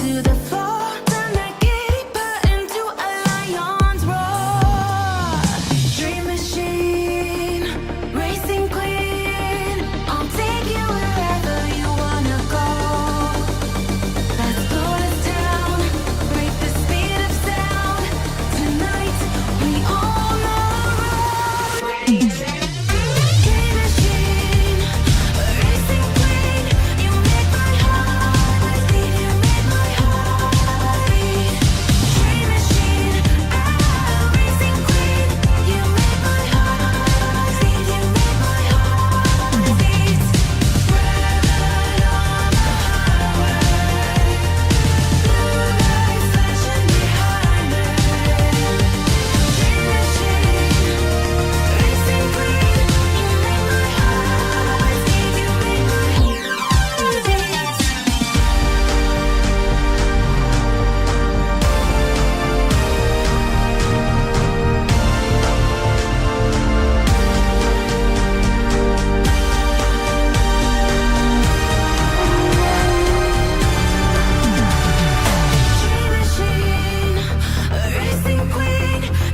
to the floor. Turn that giddy part into a lion's roar. Dream machine, racing queen, I'll take you wherever you wanna go. Let's slow this down, break the speed of sound. Tonight we own the road. Dream machine, racing queen, you make my heart beat. You make my heart beat. Dream machine, racing queen, you make my heart beat. You make my heart beat. Red on the highway, blue lights flashing behind me. Dream machine, racing queen,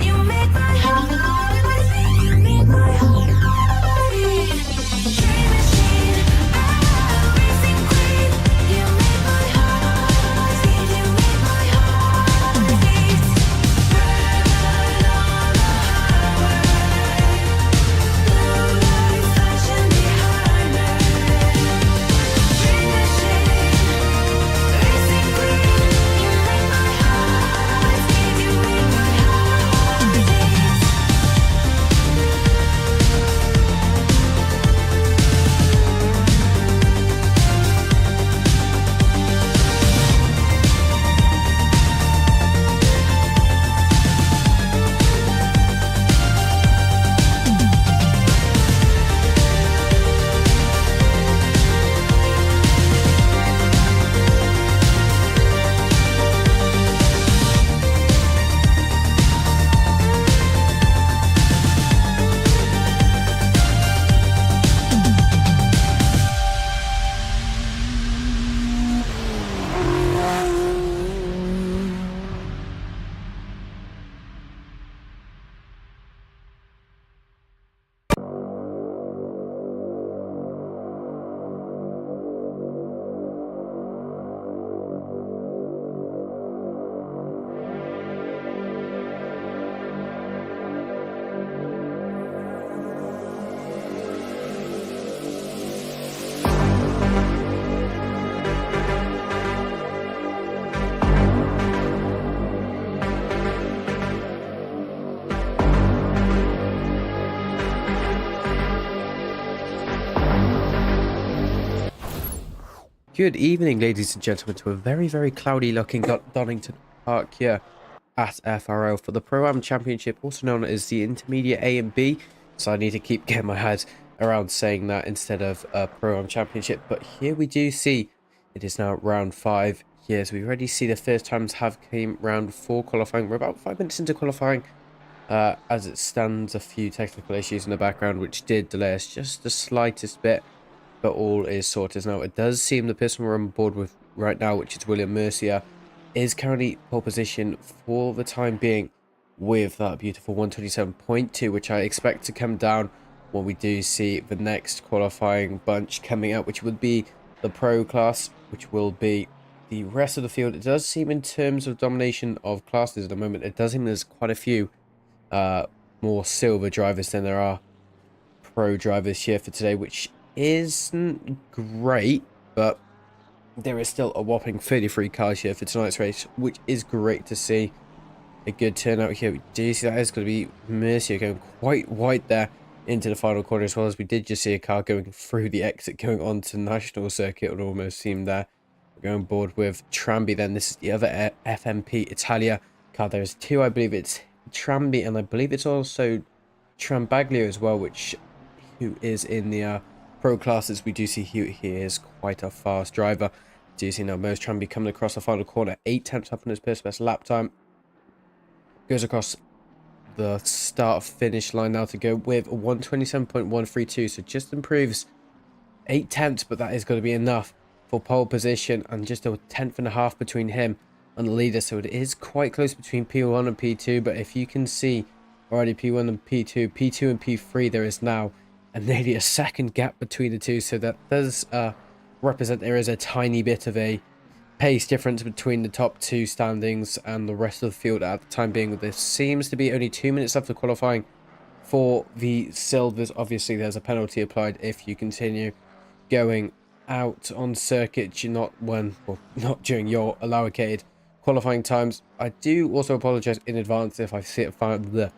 you make my heart beat. You make my heart beat. Dream machine, racing queen, you make my heart beat. You make my heart beat. Dream machine, racing queen, you make my heart beat. You make my heart beat. Red on the highway, blue lights flashing behind me. Dream machine, racing queen, you make my heart beat. You make my heart beat. Good evening, ladies and gentlemen, to a very cloudy looking Donington Park here at FRO for the Pro-Am Championship, also known as the Intermediate A and B. So I need to keep getting my head around saying that instead of Pro-Am Championship. But here we do see it is now round 5 here. So we already see the first times have came round 4 qualifying. We're about 5 minutes into qualifying. As it stands, a few technical issues in the background which did delay us just the slightest bit. But all is sorted now. It does seem the person we're on board with right now, which is William Mercier, is currently pole position for the time being with that beautiful 127.2, which I expect to come down when we do see the next qualifying bunch coming out, which would be the pro class, which will be the rest of the field. It does seem, in terms of domination of classes at the moment, it does seem there's quite a few more silver drivers than there are pro drivers here for today, which isn't great, but there is still a whopping 33 cars here for tonight's race, which is great to see. A good turnout here. We do see that is going to be Mercier going quite wide there into the final corner, as well as we did just see a car going through the exit going on to National Circuit. It would almost seem there. We're going board with Tramby then. This is the other FMP Italia car. There's two, I believe it's Tramby, and I believe it's also Trambaglio as well, who is in the pro classes. We do see he is quite a fast driver. Do you see now Mo's Tramby coming across the final corner, 8 tenths up on his personal best lap time. Goes across the start finish line now to go with 127.132, so just improves 8 tenths, but that is going to be enough for pole position, and just a tenth and a half between him and the leader. So it is quite close between P1 and P2. But if you can see already P1 and P2, P2 and P3, there is now nearly a second gap between the two. So that does represent there is a tiny bit of a pace difference between the top two standings and the rest of the field at the time being. There seems to be only 2 minutes left of qualifying for the silvers. Obviously, there's a penalty applied if you continue going out on circuit, not during your allocated qualifying times. I do also apologize in advance if I found the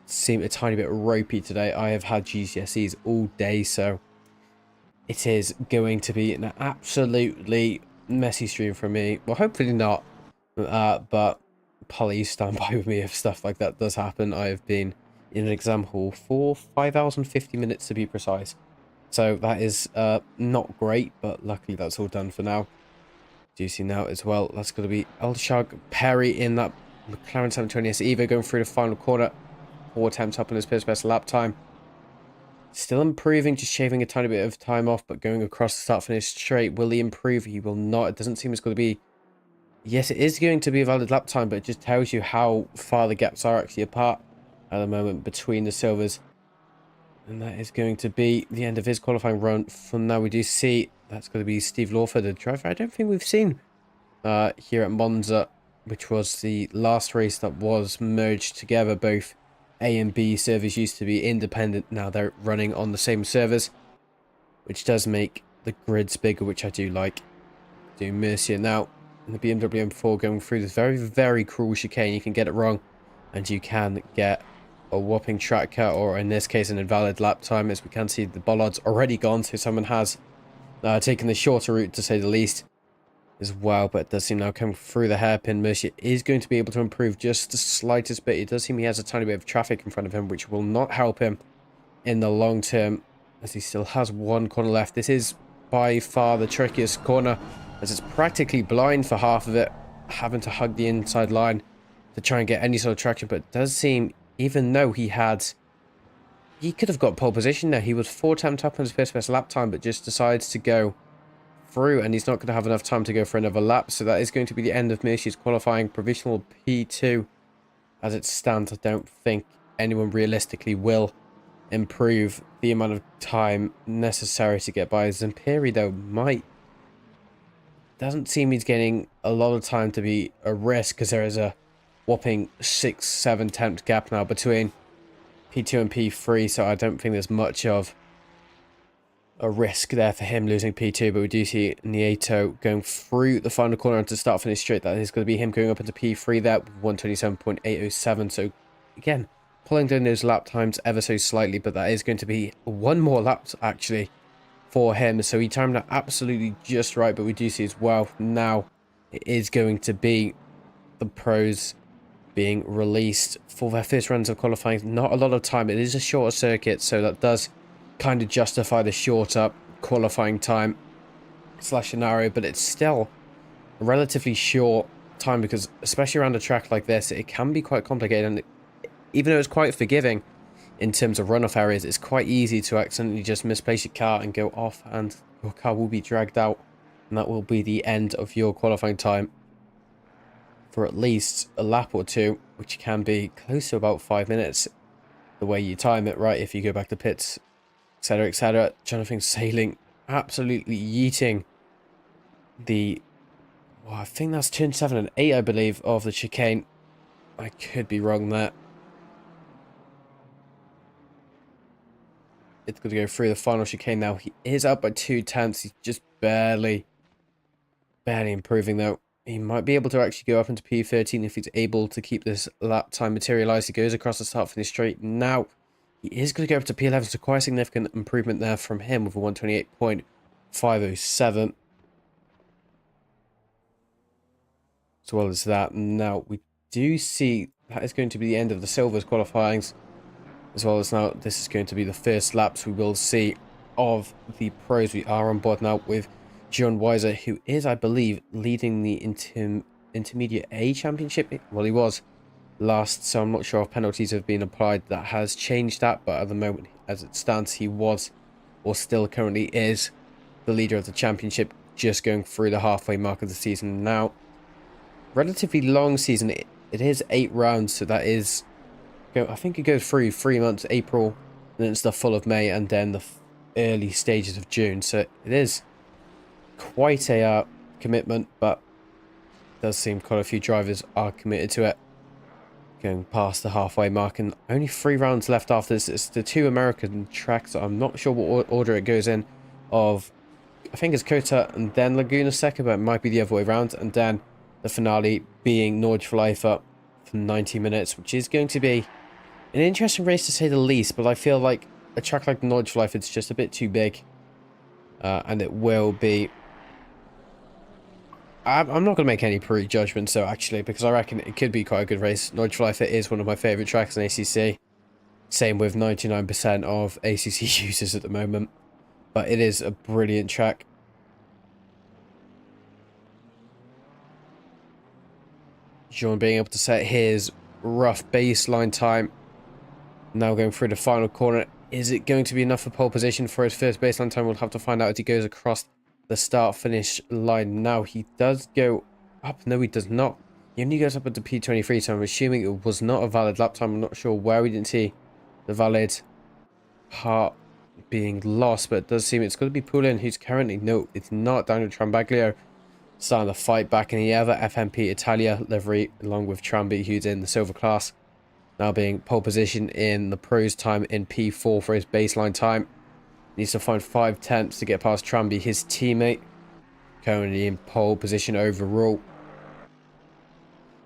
seem a tiny bit ropey today. I have had GCSEs all day, so it is going to be an absolutely messy stream for me. Well, hopefully not, but please stand by with me if stuff like that does happen. I have been in an exam hall for 5 hours and 50 minutes to be precise, so that is not great, but luckily that's all done for now. Do you see now as well, that's going to be Elshag Perry in that McLaren 720S Evo going through the final corner. 4 attempts up on his first best lap time. Still improving, just shaving a tiny bit of time off, but going across the start finish straight. Will he improve? He will not. It doesn't seem it's going to be... Yes, it is going to be a valid lap time, but it just tells you how far the gaps are actually apart at the moment between the silvers. And that is going to be the end of his qualifying run. From now, we do see that's going to be Steve Lawford, the driver I don't think we've seen here at Monza, which was the last race that was merged together. Both A and B servers used to be independent. Now they're running on the same servers, which does make the grids bigger, which I do like. Do Mercier now in the BMW M4 going through this very, very cruel chicane. You can get it wrong and you can get a whopping track cut, or in this case an invalid lap time. As we can see, the bollard's already gone, so someone has taken the shorter route, to say the least, as well. But it does seem now coming through the hairpin. Mercier is going to be able to improve just the slightest bit. It does seem he has a tiny bit of traffic in front of him, which will not help him in the long term, as he still has one corner left. This is by far the trickiest corner, as it's practically blind for half of it, having to hug the inside line to try and get any sort of traction. But it does seem, even though he could have got pole position there. He was 4 attempts up on his first best lap time, but just decides to go through, and he's not going to have enough time to go for another lap. So that is going to be the end of Mercier's qualifying. Provisional P2 as it stands. I don't think anyone realistically will improve the amount of time necessary to get by. Zampiri, though, doesn't seem he's getting a lot of time to be a risk, because there is a whopping 6-7 attempt gap now between P2 and P3, so I don't think there's much of a risk there for him losing P2. But we do see Nieto going through the final corner to start finish straight. That is going to be him going up into P3 there, 127.807. So again, pulling down those lap times ever so slightly, but that is going to be one more lap actually for him. So he timed that absolutely just right. But we do see as well now it is going to be the pros being released for their first runs of qualifying. Not a lot of time. It is a shorter circuit, so that does kind of justify the shorter qualifying time slash scenario, but it's still a relatively short time, because especially around a track like this, it can be quite complicated. And even though it's quite forgiving in terms of runoff areas, it's quite easy to accidentally just misplace your car and go off, and your car will be dragged out, and that will be the end of your qualifying time for at least a lap or two, which can be close to about 5 minutes the way you time it, right? If you go back to pits, etc, etc. Jonathan Sailing absolutely yeeting the, well, I think that's turn 7 and 8, I believe, of the chicane. I could be wrong there. It's going to go through the final chicane now. He is up by 2 tenths. He's just barely improving, though. He might be able to actually go up into P13 if he's able to keep this lap time materialize. He goes across the start finish straight. Now, he is going to go up to P11, so quite a significant improvement there from him with a 128.507. As well as that, now we do see that is going to be the end of the Silvers qualifyings. As well as now, this is going to be the first laps we will see of the pros. We are on board now with John Weiser, who is, I believe, leading the Intermediate A Championship. Well, he was last, so I'm not sure if penalties have been applied. That has changed that, but at the moment, as it stands, he was, or still currently is, the leader of the championship. just going through the halfway mark of the season now. Relatively long season. It is 8 rounds, so that is, I think it goes through 3 months, April, and then it's the full of May, and then the early stages of June. So it is quite a commitment, but it does seem quite a few drivers are committed to it. Going past the halfway mark, and only 3 rounds left after this. It's the 2 American tracks. I'm not sure what order it goes in. Of, I think it's Kota and then Laguna second, but it might be the other way around. And then the finale being Nordschleife for 90 minutes, which is going to be an interesting race to say the least. But I feel like a track like Nordschleife, it's just a bit too big, and it will be. I'm not going to make any pre-judgments, so actually, because I reckon it could be quite a good race. Nordschleife is one of my favourite tracks in ACC. Same with 99% of ACC users at the moment. But it is a brilliant track. Jean being able to set his rough baseline time. Now going through the final corner. Is it going to be enough for pole position for his first baseline time? We'll have to find out as he goes across the start-finish line. Now he does go up. No, he does not. He only goes up at the P23, so I'm assuming it was not a valid lap time. I'm not sure where we didn't see the valid part being lost, but it does seem it's going to be Poulin, who's currently, no, it's not, Daniel Trambaglio starting the fight back in the other FMP Italia livery, along with Tramby, who's in the silver class, now being pole position in the pros time in P4 for his baseline time. Needs to find 5 tenths to get past Tramby, his teammate, currently in pole position overall,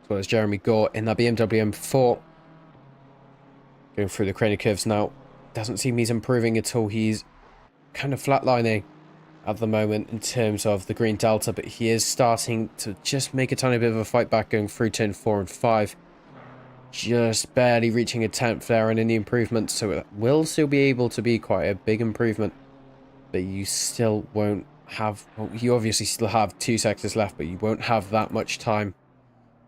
as well as Jeremy Gore in that BMW M4. Going through the craner curves now. Doesn't seem he's improving at all. He's kind of flatlining at the moment in terms of the green delta, but he is starting to just make a tiny bit of a fight back going through turn 4 and 5. Just barely reaching a 10th there and any improvement, so it will still be able to be quite a big improvement, but you still won't have, well, you obviously still have 2 sectors left, but you won't have that much time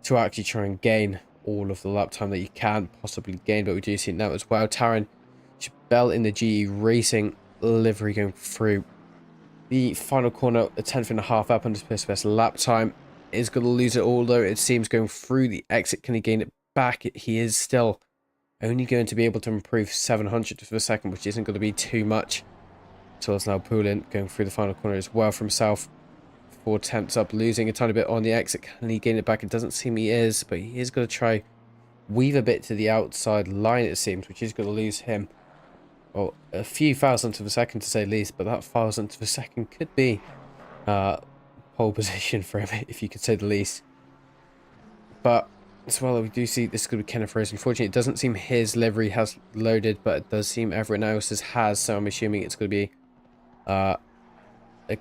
to actually try and gain all of the lap time that you can possibly gain. But we do see it now as well. Taran Bell in the GE Racing livery going through the final corner, a 10th and a half up under his best lap time. Is going to lose it all, though. It seems going through the exit. Can he gain it back? He is still only going to be able to improve 700 of a second, which isn't going to be too much. So it's now Poulin going through the final corner as well for himself. 4 tenths up, losing a tiny bit on the exit. Can he gain it back? It doesn't seem he is, but he is going to try weave a bit to the outside line, it seems, which is going to lose him, well, a few thousandths of a second to say least, but that thousandth of a second could be pole position for him, if you could say the least. But as well, we do see this is going to be Kenneth Rose. Unfortunately, it doesn't seem his livery has loaded, but it does seem everyone else's has, so I'm assuming it's going to be a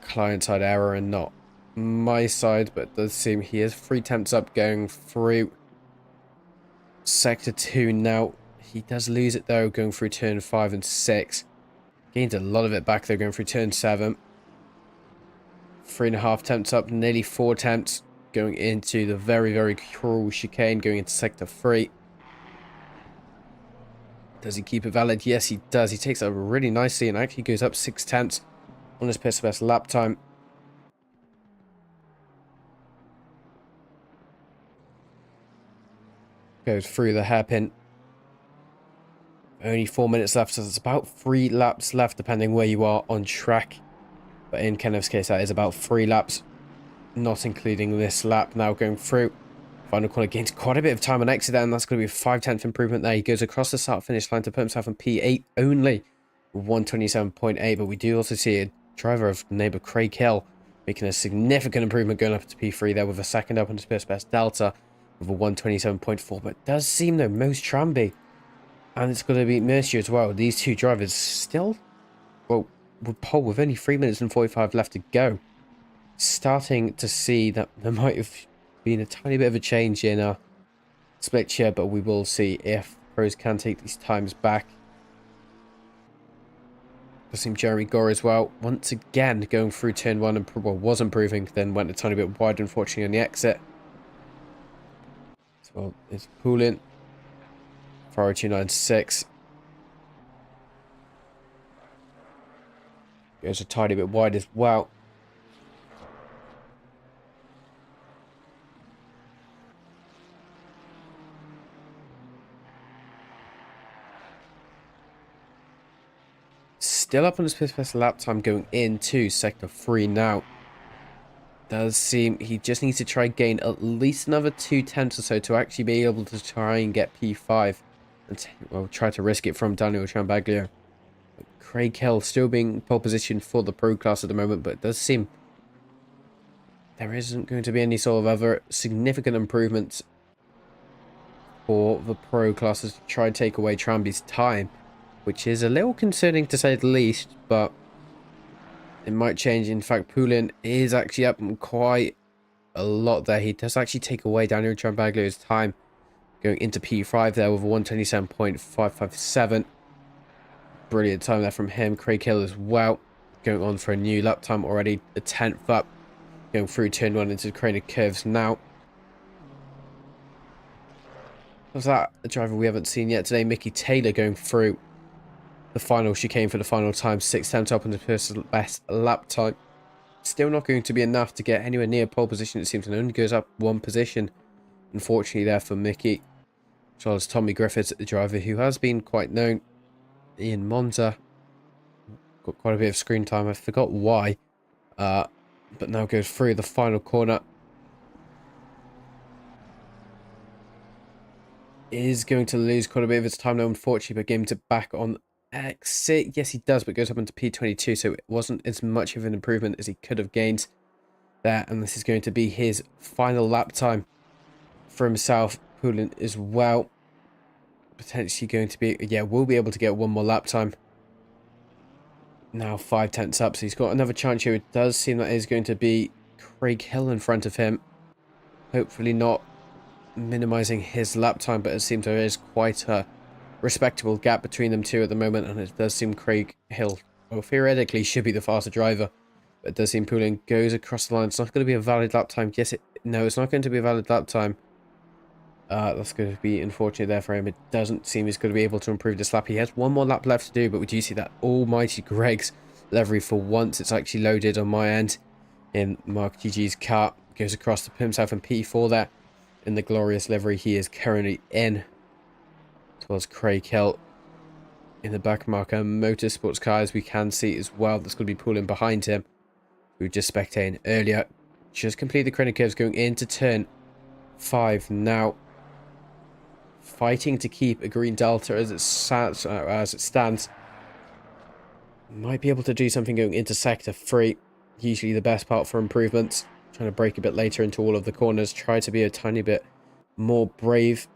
client-side error and not my side, but it does seem he is 3 tenths up going through sector 2 now. He does lose it though going through turn 5 and 6. Gains a lot of it back though going through turn 7. 3.5 tenths up, nearly 4 tenths going into the very, very cruel chicane going into sector 3. Does he keep it valid? Yes, he does. He takes it really nicely and actually goes up 6 tenths on his best lap time. Goes through the hairpin. Only 4 minutes left, so it's about 3 laps left depending where you are on track. But in Kenneth's case, that is about 3 laps, not including this lap now going through. Final corner gains quite a bit of time on exit there, and that's going to be a 5 tenth improvement there. He goes across the start finish line to put himself in P8 only, 127.8. But we do also see a driver of the neighbour Craig Hill making a significant improvement going up to P3 there with a second up on his best delta with a 127.4. But it does seem though most Tramby, and it's going to be Mercier as well. These 2 drivers still, well, would pole with only 3 minutes and 45 left to go. Starting to see that there might have been a tiny bit of a change in split here, but we will see if pros can take these times back. Does seem Jeremy Gore as well, once again going through turn 1 and was improving, then went a tiny bit wide unfortunately on the exit. So it's Poulin. 40296. Goes a tiny bit wide as well. still up on his best lap time going into sector 3 now. Does seem he just needs to try gain at least another 2 tenths or so to actually be able to try and get P5 and well, try to risk it from Daniel Trambaglio. Craig Hill still being pole position for the pro class at the moment, but it does seem there isn't going to be any sort of other significant improvements for the pro classes to try and take away Tramby's time, which is a little concerning to say the least, but it might change. In fact, Poulin is actually up quite a lot there. He does actually take away Daniel Trambaglio's time going into P5 there with a 127.557. Brilliant time there from him. Craig Hill as well, going on for a new lap time already, a 10th up, going through turn 1 into the crated curves now. Was that a driver we haven't seen yet today? Mickey Taylor going through the final chicane for the final time, 6th up on the personal best lap time. Still not going to be enough to get anywhere near pole position, it seems, and only goes up 1 position, unfortunately, there for Mickey. As well as Tommy Griffiths, the driver who has been quite known in Monza. Got quite a bit of screen time, I forgot why. But now goes through the final corner. Is going to lose quite a bit of his time now, unfortunately, but getting to back on exit. Yes, he does, but goes up into P22, so it wasn't as much of an improvement as he could have gained there. And this is going to be his final lap time for himself. Poulin as well. Potentially going to be, yeah, will be able to get 1 more lap time. Now 5 tenths up, so he's got another chance here. It does seem that is going to be Craig Hill in front of him. Hopefully not minimizing his lap time, but it seems there is quite a respectable gap between them two at the moment, and it does seem Craig Hill, well, theoretically should be the faster driver, but it does seem Poulin goes across the line. It's not going to be a valid lap time. Yes, no, it's not going to be a valid lap time. That's going to be unfortunate there for him. It doesn't seem he's going to be able to improve this lap. He has 1 more lap left to do, but we do see that almighty Greg's livery for once. It's actually loaded on my end in Mark GG's car. Goes across to put himself in P4 there in the glorious livery he is currently in. As well as Craig Hill in the back marker Motorsports car, as we can see as well. That's going to be pulling behind him. We were just spectating earlier. Just complete the credit curves going into turn 5 now. Fighting to keep a green delta as it stands. Might be able to do something going into sector 3. Usually the best part for improvements. Trying to brake a bit later into all of the corners. Try to be a tiny bit more brave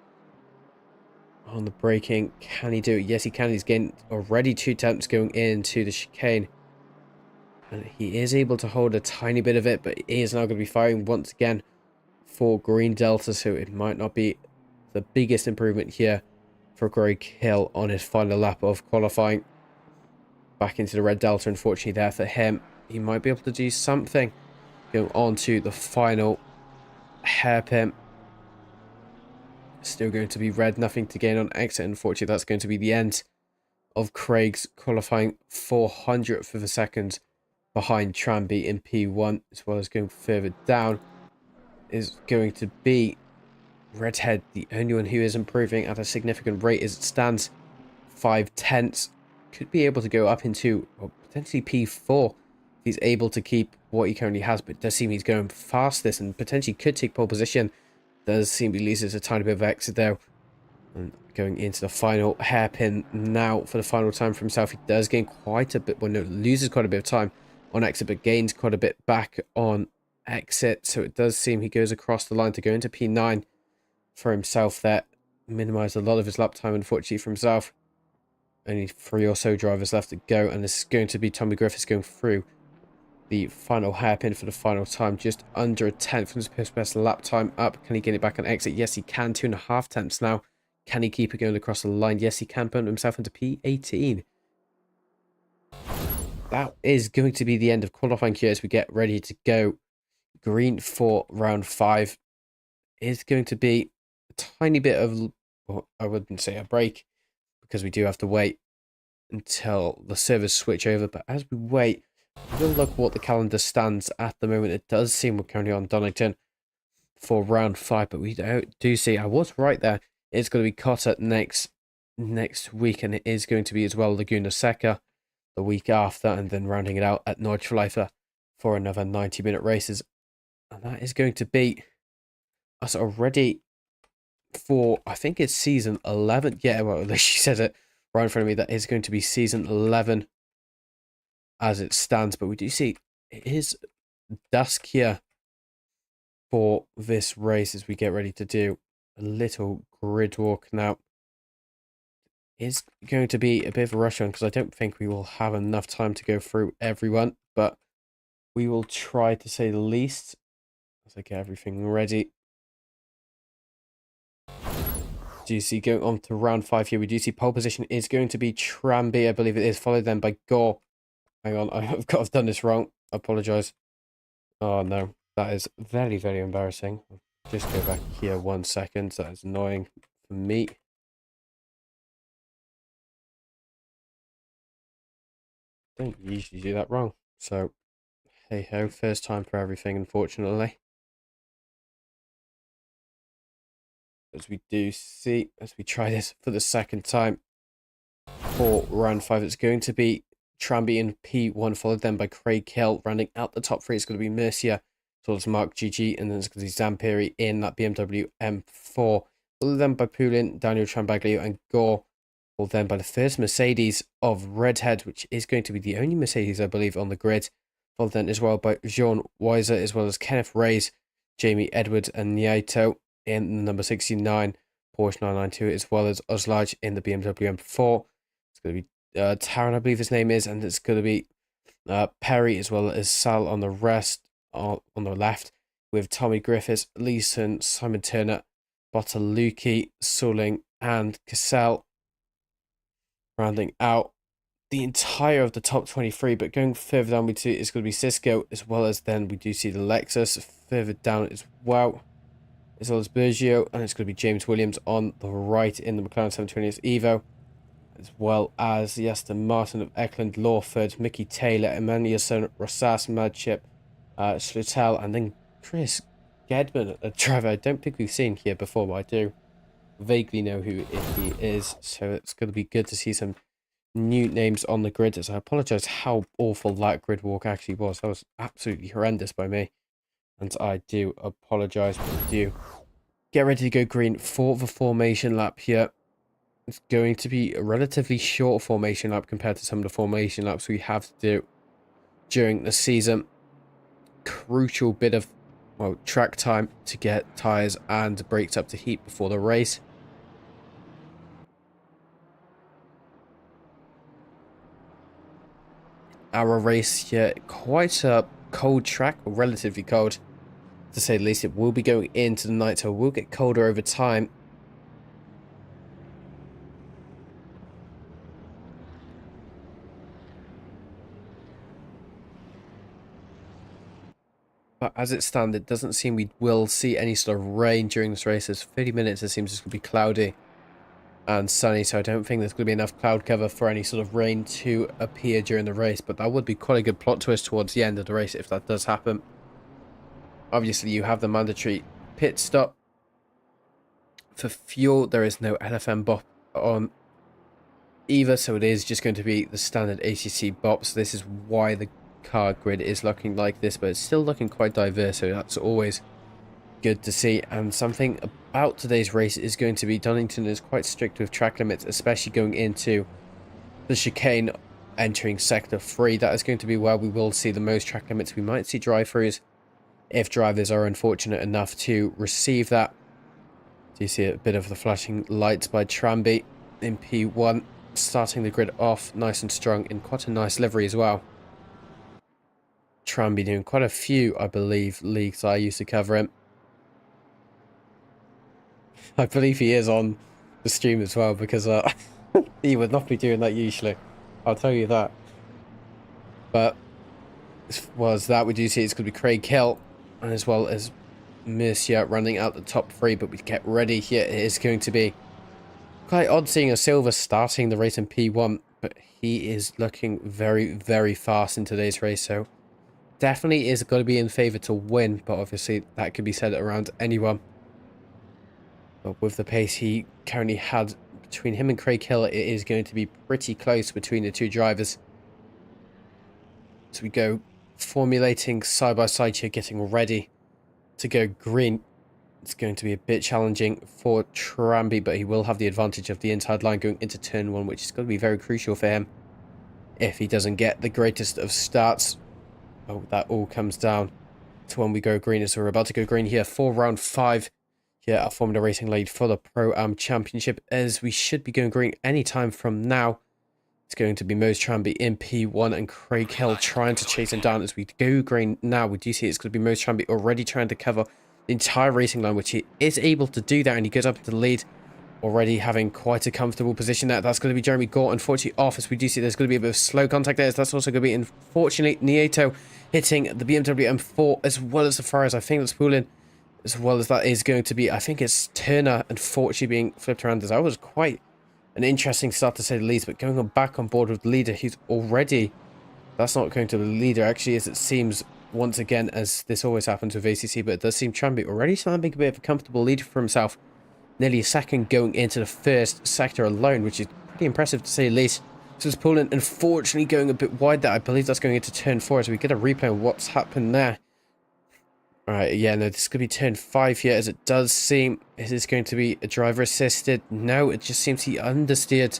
on the braking. Can he do it? Yes, he can. He's gained already 2 attempts going into the chicane. And he is able to hold a tiny bit of it, but he is now going to be firing once again for green delta, so it might not be the biggest improvement here for Craig Hill on his final lap of qualifying. Back into the red delta, unfortunately, there for him. He might be able to do something going on to the final hairpin. Still going to be red, nothing to gain on exit. Unfortunately, that's going to be the end of Craig's qualifying 400th of a second behind Tranby in P1, as well as going further down is going to be Redhead, the only one who is improving at a significant rate as it stands. 5 tenths. Could be able to go up into, well, potentially P4 if he's able to keep what he currently has, but it does seem he's going fastest and potentially could take pole position. Does seem he loses a tiny bit of exit though. And going into the final hairpin now for the final time for himself. He does gain quite a bit, well, no, loses quite a bit of time on exit, but gains quite a bit back on exit. So it does seem he goes across the line to go into P9 for himself there. Minimised a lot of his lap time, unfortunately, for himself. Only 3 or so drivers left to go, and this is going to be Tommy Griffiths going through the final hairpin for the final time. Just under a tenth from his best lap time up. Can he get it back on exit? Yes, he can. 2.5 tenths now. Can he keep it going across the line? Yes, he can. Put himself into P18. That is going to be the end of qualifying here as we get ready to go. Green for round 5 is going to be a tiny bit of, well, I wouldn't say a break, because we do have to wait until the servers switch over. But as we wait, we'll look what the calendar stands at the moment. It does seem we're currently on Donington for round 5, but we do see, I was right there, it's going to be Cotta next week, and it is going to be as well Laguna Seca the week after, and then rounding it out at Nordschleife for another 90-minute races. And that is going to be us already for, I think it's season 11. Yeah, well, at least she said it right in front of me. That is going to be season 11 as it stands. But we do see it is dusk here for this race as we get ready to do a little grid walk now. It's going to be a bit of a rush on because I don't think we will have enough time to go through everyone, but we will try to say the least as I get everything ready. Do you see going on to round 5 here? We do see pole position is going to be Tranby, I believe it is, followed then by Gore. Hang on, I've done this wrong. I apologise. Oh no, that is very, very embarrassing. Just go back here 1 second. That is annoying for me. Don't usually do that wrong. So, hey ho, first time for everything, unfortunately. As we do see, as we try this for the second time for round 5, it's going to be Tranby in P1, followed then by Craig Hill. Rounding out the top 3, it's going to be Mercia, towards Mark GG, and then it's going to be Zampiri in that BMW M4. Followed then by Poulin, Daniel Trambaglio, and Gore. Followed then by the first Mercedes of Redhead, which is going to be the only Mercedes, I believe, on the grid. Followed then as well by Jean Weiser, as well as Kenneth Reyes, Jamie Edwards, and Nieto in the number 69 Porsche 992, as well as Oslaj in the BMW M4. It's going to be Taran, I believe his name is, and it's going to be Perry, as well as Sal on the on the left, with Tommy Griffiths, Leeson, Simon Turner, Bottalucci, Suling, and Cassell rounding out the entire of the top 23. But going further down, we see it's going to be Cisco, as well as then we do see the Lexus further down as well as Bergio, and it's going to be James Williams on the right in the McLaren 720S Evo, as well as the Aston Martin of Eckland, Lawford, Mickey Taylor, Emmanuelson, Rossas, Madchip, Schlutel, and then Chris Gedman, a driver I don't think we've seen here before, but I do vaguely know who he is, so it's going to be good to see some new names on the grid. As I apologise how awful that grid walk actually was. That was absolutely horrendous by me, and I do apologise, but I do get ready to go green for the formation lap here. It's going to be a relatively short formation lap compared to some of the formation laps we have to do during the season. Crucial bit of, well, track time to get tyres and brakes up to heat before the race. Our race here, quite a cold track, or relatively cold to say the least. It will be going into the night, so it will get colder over time. But as it stands, it doesn't seem we will see any sort of rain during this race. There's 30 minutes, it seems it's going to be cloudy and sunny, so I don't think there's going to be enough cloud cover for any sort of rain to appear during the race. But that would be quite a good plot twist towards the end of the race if that does happen. Obviously, you have the mandatory pit stop. For fuel, there is no LFM bop on either, so it is just going to be the standard ACC bop. So this is why the car grid is looking like this, but it's still looking quite diverse, so that's always good to see. And something about today's race is going to be Donington is quite strict with track limits, especially going into the chicane entering sector 3. That is going to be where we will see the most track limits. We might see drive-throughs if drivers are unfortunate enough to receive that. Do you see a bit of the flashing lights by Tranby in P1, starting the grid off nice and strong in quite a nice livery as well. Tranby doing quite a few, I believe, leagues I used to cover him. I believe he is on the stream as well, because he would not be doing that usually. I'll tell you that. But as well as that, we do see it's going to be Craig Hill, and as well as Mercia running out the top 3. But we get ready here. It is going to be quite odd seeing a Silver starting the race in P1, but he is looking very, very fast in today's race, so definitely is going to be in favour to win, but obviously that could be said around anyone. But with the pace he currently had between him and Craig Hill, it is going to be pretty close between the two drivers. So we go formulating side by side here, getting ready to go green. It's going to be a bit challenging for Tramby, but he will have the advantage of the inside line going into turn 1, which is going to be very crucial for him if he doesn't get the greatest of starts. Oh, that all comes down to when we go green, as we're about to go green here for round 5 here at Formula Racing League for the Pro-Am Championship, as we should be going green anytime from now. It's going to be Mose Tramby in P1 and Craig Hill trying to chase him down as we go green now. We do see it's going to be Mose Tramby already trying to cover the entire racing line, which he is able to do that, and he goes up into the lead, already having quite a comfortable position there. That's going to be Jeremy Gore, unfortunately, off, as we do see there's going to be a bit of slow contact there. That's also going to be, unfortunately, Nieto hitting the BMW M4 as well as the Ferraris. I think that's pulling, as well as that is going to be, I think it's Turner, unfortunately, being flipped around. As that was quite an interesting start, to say the least, but going back on board with the leader, who's already, that's not going to the leader, actually, as it seems, once again, as this always happens with ACC, but it does seem Tramby already starting to make a bit of a comfortable lead for himself. Nearly a second going into the first sector alone, which is pretty impressive to say the least. So it's Poland, unfortunately, going a bit wide there. I believe that's going into turn 4, as we get a replay of what's happened there. Alright, yeah, no, this is going to be turn 5 here, as it does seem. Is this going to be a driver assisted? No, it just seems he understeered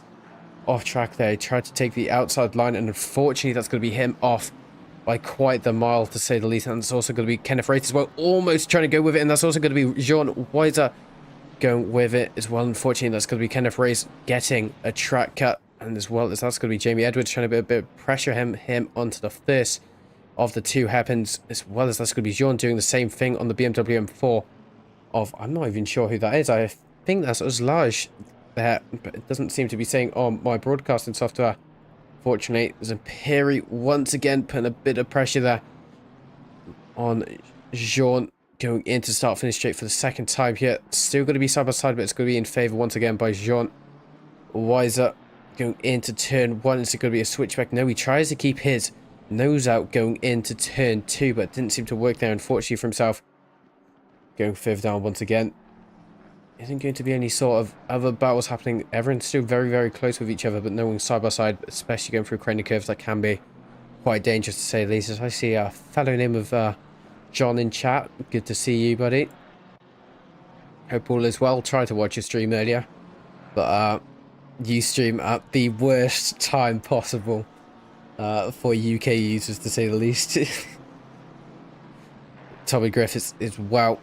off track there. He tried to take the outside line, and unfortunately, that's going to be him off by quite the mile, to say the least. And it's also going to be Kenneth Wright as well, almost trying to go with it, and that's also going to be Jean Weiser going with it as well. Unfortunately, that's going to be Kenneth Wright getting a track cut, and as well as that's going to be Jamie Edwards trying to be a bit of pressure him onto the first of the two happens, as well as that's going to be Jean doing the same thing on the BMW M4 of, I'm not even sure who that is. I think that's Uslaj there, but it doesn't seem to be saying on my broadcasting software. Fortunately, there's Imperi once again putting a bit of pressure there on Jean, going in to start finish straight for the second time here. Still going to be side by side, but it's going to be in favour once again by Jean Weiser. Going into turn 1, is it going to be a switchback? No, he tries to keep his nose out going into turn 2, but it didn't seem to work there, unfortunately, for himself. Going further down once again. Isn't going to be any sort of other battles happening. Everyone's still very, very close with each other, but no one side by side, especially going through crane curves. That can be quite dangerous, to say the least. As I see a fellow name of John in chat. Good to see you, buddy. Hope all is well. Tried to watch your stream earlier, but you stream at the worst time possible for UK users, to say the least. Tommy Griffiths is, well,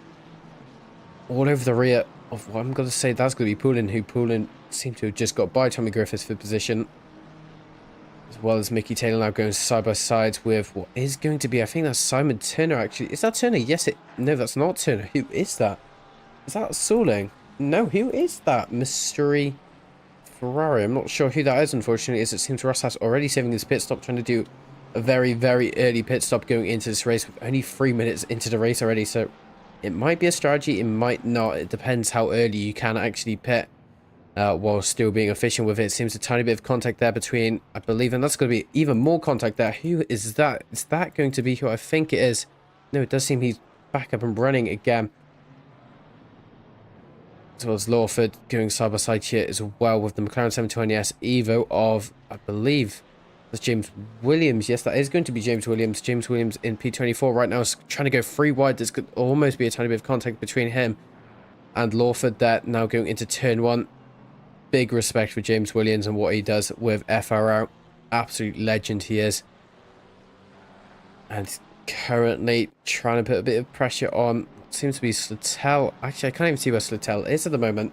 all over the rear of what I'm going to say. That's going to be Poulin, who Poulin seemed to have just got by Tommy Griffiths for position. As well as Mickey Taylor now going side by side with what is going to be, I think that's Simon Turner, actually. Is that Turner? Yes, no, that's not Turner. Who is that? Is that Soling? No, who is that? Mystery Ferrari. I'm not sure who that is, unfortunately, as it seems Ross has already saving his pit stop, trying to do a very, very early pit stop going into this race with only 3 minutes into the race already. So it might be a strategy, it might not. It depends how early you can actually pit while still being efficient with it. It seems a tiny bit of contact there between, I believe, and that's going to be even more contact there. Who is that? Is that going to be who I think it is? No, it does seem he's back up and running again. As well as Lawford going side by side here as well with the McLaren 720S Evo of, I believe, that's James Williams. Yes, that is going to be James Williams. James Williams in P24 right now is trying to go free wide. There's could almost be a tiny bit of contact between him and Lawford there, now going into turn 1. Big respect for James Williams and what he does with FRO. Absolute legend he is. And currently trying to put a bit of pressure on, seems to be Slitell. Actually, I can't even see where Slitell is at the moment.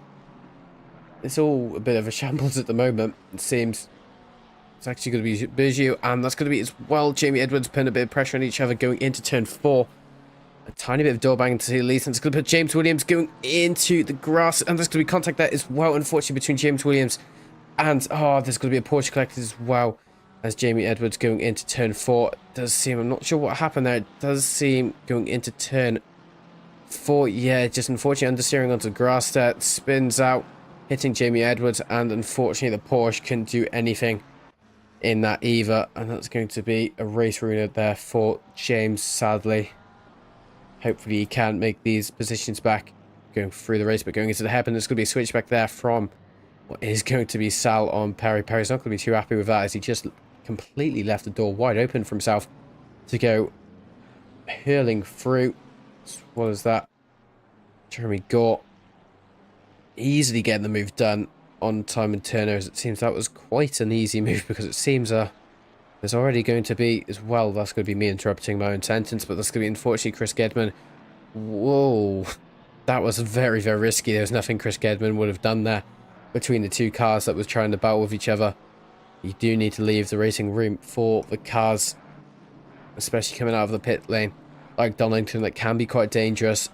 It's all a bit of a shambles at the moment, it seems. It's actually going to be Bergiu, and that's going to be as well Jamie Edwards putting a bit of pressure on each other going into turn 4. A tiny bit of door banging to see the least, and it's going to put James Williams going into the grass, and there's going to be contact there as well, unfortunately, between James Williams and, oh, there's going to be a Porsche collected as well as Jamie Edwards going into turn 4. It does seem, I'm not sure what happened there, it does seem going into turn 4, yeah, just unfortunately understeering onto the grass there, it spins out, hitting Jamie Edwards, and unfortunately the Porsche couldn't do anything in that either, and that's going to be a race ruiner there for James, sadly. Hopefully he can make these positions back going through the race, but going into the hairpin, there's going to be a switchback there from what is going to be Sal on Perry. Perry's not going to be too happy with that, as he just completely left the door wide open for himself to go hurling through. What is that? Jeremy Gore easily getting the move done on time and turnovers. It seems that was quite an easy move because it seems there's already going to be, as well, that's going to be me interrupting my own sentence, but that's going to be, unfortunately, Chris Gedman. Whoa, that was very, very risky. There was nothing Chris Gedman would have done there between the two cars that was trying to battle with each other. You do need to leave the racing room for the cars, especially coming out of the pit lane, like Donington, that can be quite dangerous.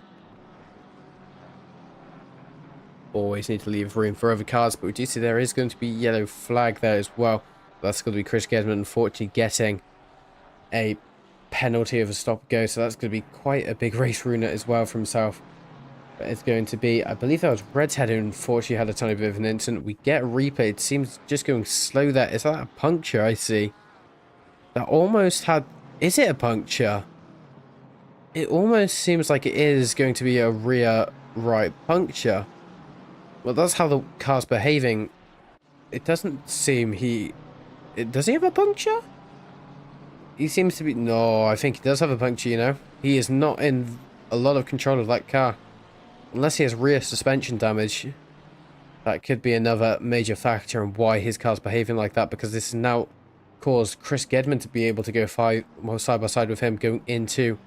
Always need to leave room for other cars, but we do see there is going to be a yellow flag there as well. That's going to be Chris Gedman, unfortunately, getting a penalty of a stop-go, so that's going to be quite a big race ruiner as well for himself. But it's going to be, I believe that was Redhead who unfortunately had a tiny bit of an incident. We get a replay. It seems just going slow there. Is that a puncture I see? That almost had... Is it a puncture? It almost seems like it is going to be a rear right puncture. Well, that's how the car's behaving. It doesn't seem does he have a puncture? He seems to be... No, I think he does have a puncture, you know. He is not in a lot of control of that car. Unless he has rear suspension damage. That could be another major factor in why his car's behaving like that. Because this has now caused Chris Gedman to be able to go side by side with him going into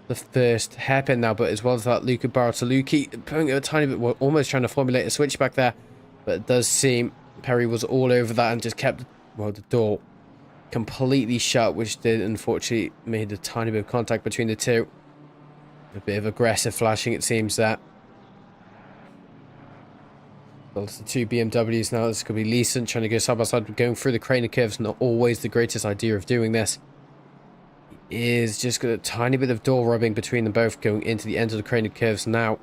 the first hairpin now. But as well as that, Luca Bartolucci putting a tiny bit... Well, almost trying to formulate a switch back there. But it does seem Perry was all over that and just kept... Well, the door completely shut, which did unfortunately made a tiny bit of contact between the two. A bit of aggressive flashing, it seems that. Well, it's the two BMWs now. This could be Leeson trying to go side by side, going through the crane curves. Not always the greatest idea of doing this. He is just got a tiny bit of door rubbing between them both, going into the end of the crane curves now.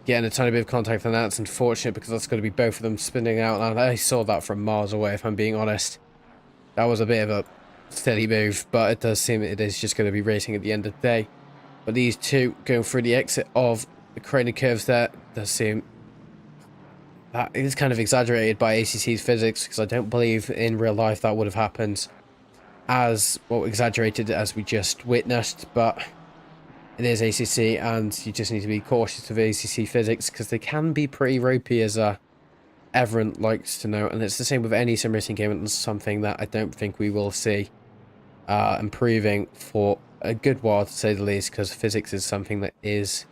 Getting a tiny bit of contact, and that's unfortunate because that's going to be both of them spinning out. And I saw that from miles away, if I'm being honest. That was a bit of a steady move, but it does seem it is just going to be racing at the end of the day. But these two going through the exit of the crane curves there does seem... That is kind of exaggerated by ACC's physics, because I don't believe in real life that would have happened as, well, exaggerated as we just witnessed, but... It is ACC, and you just need to be cautious of ACC physics because they can be pretty ropey, as everyone likes to know. And it's the same with any sim racing game, and it's something that I don't think we will see improving for a good while, to say the least, because physics is something that is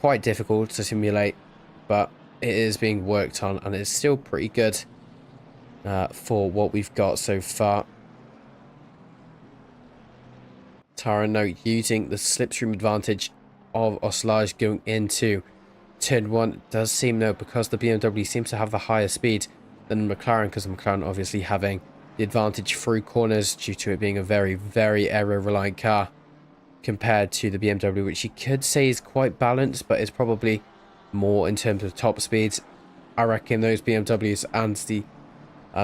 quite difficult to simulate, but it is being worked on, and it's still pretty good for what we've got so far. Tara now using the slipstream advantage of Oslage going into turn 1. It does seem, though, because the BMW seems to have the higher speed than the McLaren, because the McLaren obviously having the advantage through corners due to it being a very, very aero-reliant car compared to the BMW, which you could say is quite balanced, but is probably more in terms of top speeds. I reckon those BMWs and the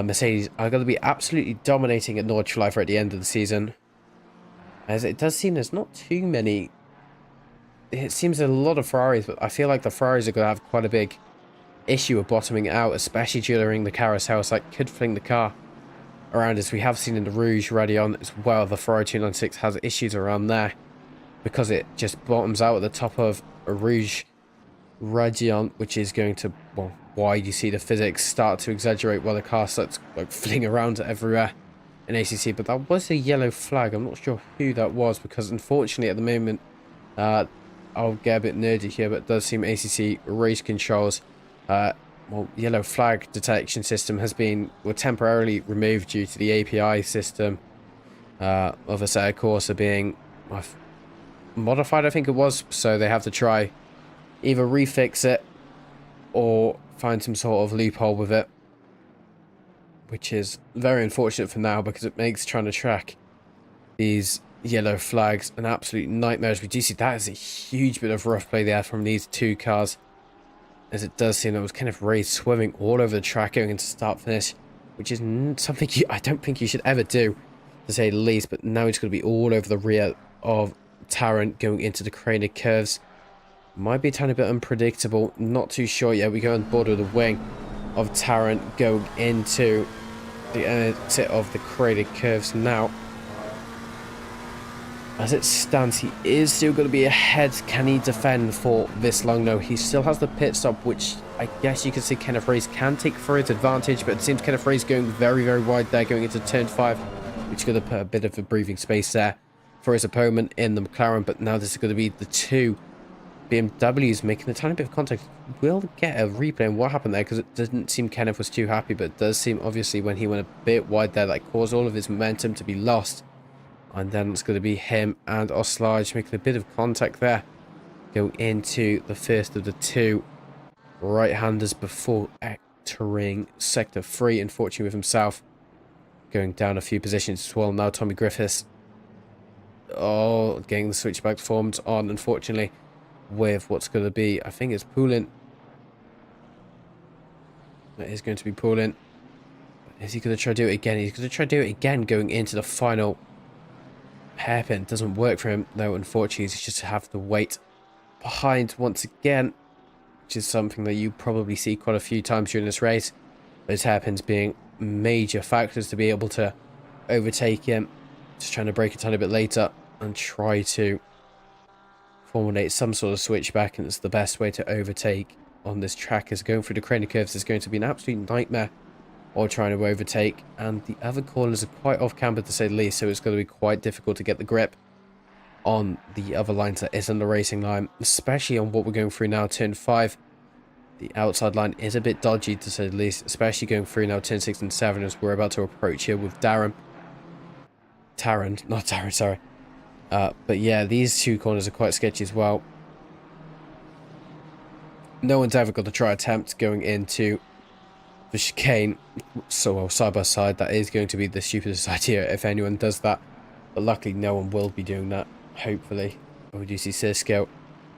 Mercedes are going to be absolutely dominating at Nordschleife at the end of the season. As it does seem there's not too many... It seems a lot of Ferraris, but I feel like the Ferraris are going to have quite a big issue of bottoming out, especially during the carousels. Like, could fling the car around, as we have seen in the Rouge Radeon as well. The Ferrari 296 has issues around there because it just bottoms out at the top of a Rouge Radeon, which is going to... Well, why you see the physics start to exaggerate while the car starts like fling around everywhere in ACC. But that was a yellow flag. I'm not sure who that was, because unfortunately at the moment, I'll get a bit nerdy here, but it does seem ACC race controls, well, yellow flag detection system has been temporarily removed due to the API system of Assetto Corsa being modified, I think it was. So they have to try either refix it or find some sort of loophole with it, which is very unfortunate for now, because it makes trying to track these yellow flags an absolute nightmare. As we do see, that is a huge bit of rough play there from these two cars, as it does seem that was kind of raised swimming all over the track going into start finish, which is something I don't think you should ever do, to say the least. But now it's going to be all over the rear of Tarrant going into the cranered curves. Might be a tiny bit unpredictable, not too sure yet. We go on board with the wing of Tarrant going into the exit of the cranered curves now. As it stands, he is still going to be ahead. Can he defend for this long? No, he still has the pit stop, which I guess you can see Kenneth Ray's can take for its advantage, but it seems Kenneth Ray's going very, very wide there, going into turn 5, which is going to put a bit of a breathing space there for his opponent in the McLaren. But now this is going to be the two BMWs making a tiny bit of contact. We'll get a replay on what happened there, because it doesn't seem Kenneth was too happy, but it does seem obviously when he went a bit wide there, that caused all of his momentum to be lost. And then it's going to be him and Oslage making a bit of contact there, going into the first of the two right-handers before entering sector 3, unfortunately with himself going down a few positions as well. Now Tommy Griffiths, getting the switchback formed on, unfortunately, with what's going to be, I think it's Poulin. That is going to be Poulin. Is he going to try to do it again? He's going to try to do it again going into the final hairpin. Doesn't work for him, though, unfortunately. He's just have to wait behind once again, which is something that you probably see quite a few times during this race. Those hairpins being major factors to be able to overtake him. Just trying to brake a tiny bit later and try to formulate some sort of switchback, and it's the best way to overtake on this track. Is going through the craner curves is going to be an absolute nightmare, or trying to overtake, and the other corners are quite off camber to say the least, so it's going to be quite difficult to get the grip on the other lines that isn't the racing line, especially on what we're going through now, turn 5. The outside line is a bit dodgy to say the least, especially going through now turn 6 and 7 as we're about to approach here with Taron, sorry. But yeah, these two corners are quite sketchy as well. No one's ever got to try attempt going into the chicane, so well, side by side. That is going to be the stupidest idea if anyone does that, but luckily no one will be doing that, hopefully. We do see Cisco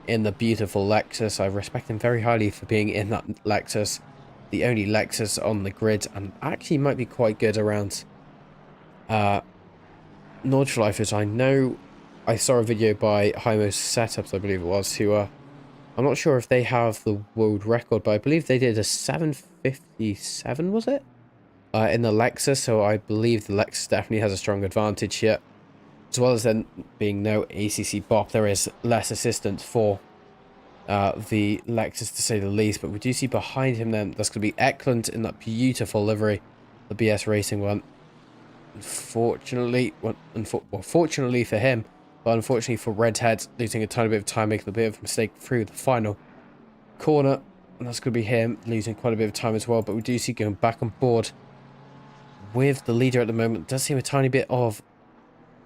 in the beautiful Lexus. I respect him very highly for being in that Lexus, the only Lexus on the grid, and actually might be quite good around Nordschleifers. I know I saw a video by Hymo Setups, I believe it was, who I'm not sure if they have the world record, but I believe they did a 757, was it? In the Lexus, so I believe the Lexus definitely has a strong advantage here. As well as there being no ACC BOP, there is less assistance for the Lexus to say the least. But we do see behind him then, that's going to be Eklund in that beautiful livery, the BS Racing one. Unfortunately, fortunately for him, but unfortunately for Redhead, losing a tiny bit of time, making a bit of a mistake through the final corner. And that's going to be him losing quite a bit of time as well. But we do see going back on board with the leader at the moment. It does seem a tiny bit of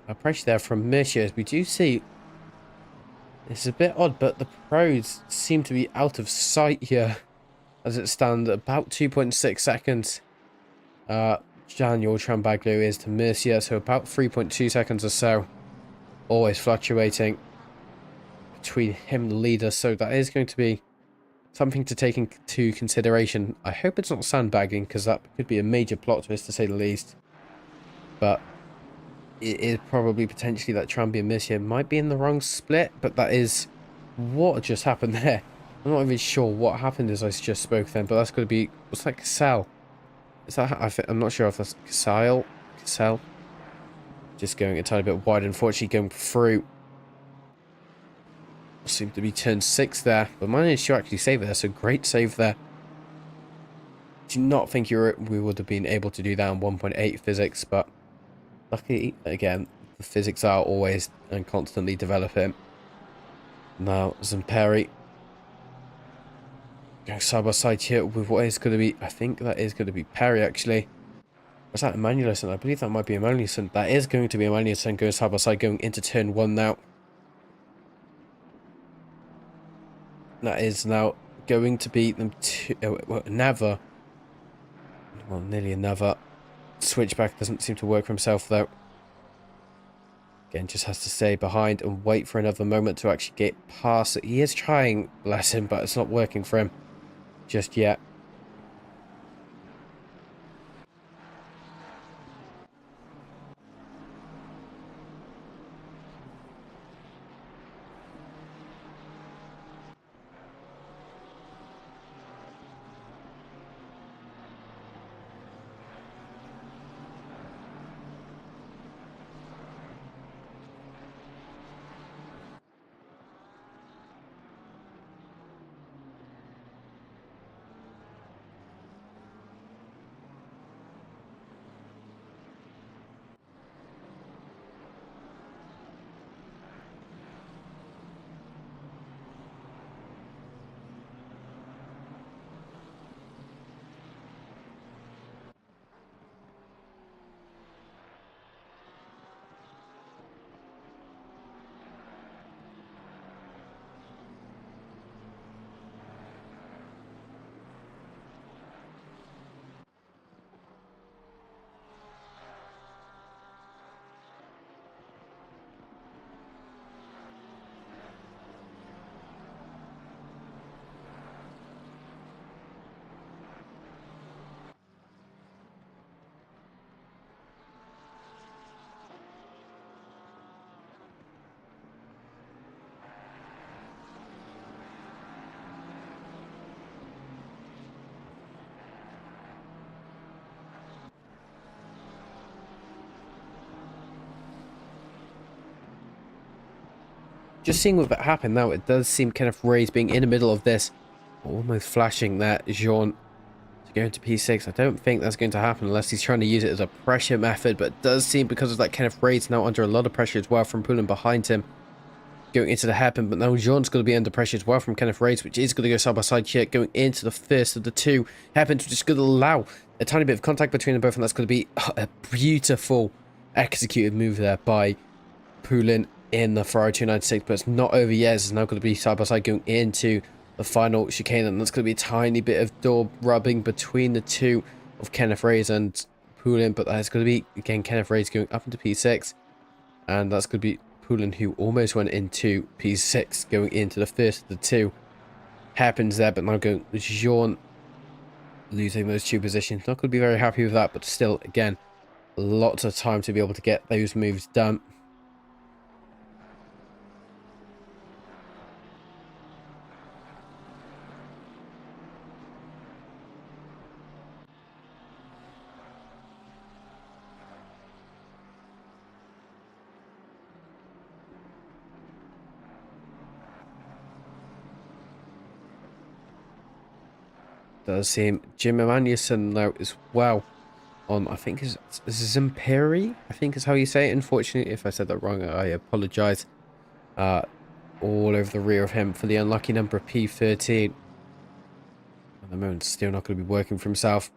a pressure there from Mercier. We do see, it's a bit odd, but the pros seem to be out of sight here as it stands. About 2.6 seconds. Daniel Trambaglu is to Mercier, so about 3.2 seconds or so. Always fluctuating between him and the leader, so that is going to be something to take into consideration. I hope it's not sandbagging, because that could be a major plot twist to say the least. But it is probably potentially that Tramby and Mercier might be in the wrong split, but that is what just happened there. I'm not even sure what happened as I just spoke then, but that's going to be, what's that, Cassell? Is that, I'm not sure if that's Cassell. Just going a tiny bit wide, unfortunately going through. Seemed to be turn 6 there, but managed to actually save it there, so great save there. Do not think we would have been able to do that on 1.8 physics, but luckily, again, the physics are always and constantly developing. Now, Zamperi going side by side here with what is going to be, I think that is going to be Perry actually. Was that Emanuelson? I believe that might be Emanuelson. That is going to be Emanuelson going side by side going into turn 1 now. That is now going to be them nearly another. Switchback doesn't seem to work for himself though. Again, just has to stay behind and wait for another moment to actually get past it. He is trying, bless him, but it's not working for him just yet. just seeing what happened now, it does seem Kenneth Ray's being in the middle of this, almost flashing that Jean to go into P6. I don't think that's going to happen unless he's trying to use it as a pressure method, but it does seem because of that Kenneth Ray's now under a lot of pressure as well from Poulin behind him going into the hairpin, but now Jean's going to be under pressure as well from Kenneth Ray's, which is going to go side by side here, going into the first of the two hairpins, which is going to allow a tiny bit of contact between them both, and that's going to be a beautiful executed move there by Poulin in the Ferrari 296, but it's not over yet. It's now going to be side by side going into the final chicane, and that's going to be a tiny bit of door rubbing between the two of Kenneth Ray's and Poulin, but that's going to be, again, Kenneth Ray's going up into P6, and that's going to be Poulin, who almost went into P6, going into the first of the two hairpins there, but now going Jean losing those two positions. Not going to be very happy with that, but still, again, lots of time to be able to get those moves done. Does seem Jim Emanuelson now as well on, I think is Zimperi, I think is how you say it. Unfortunately, if I said that wrong, I apologize. All over the rear of him for the unlucky number of P13. At the moment, still not going to be working for himself.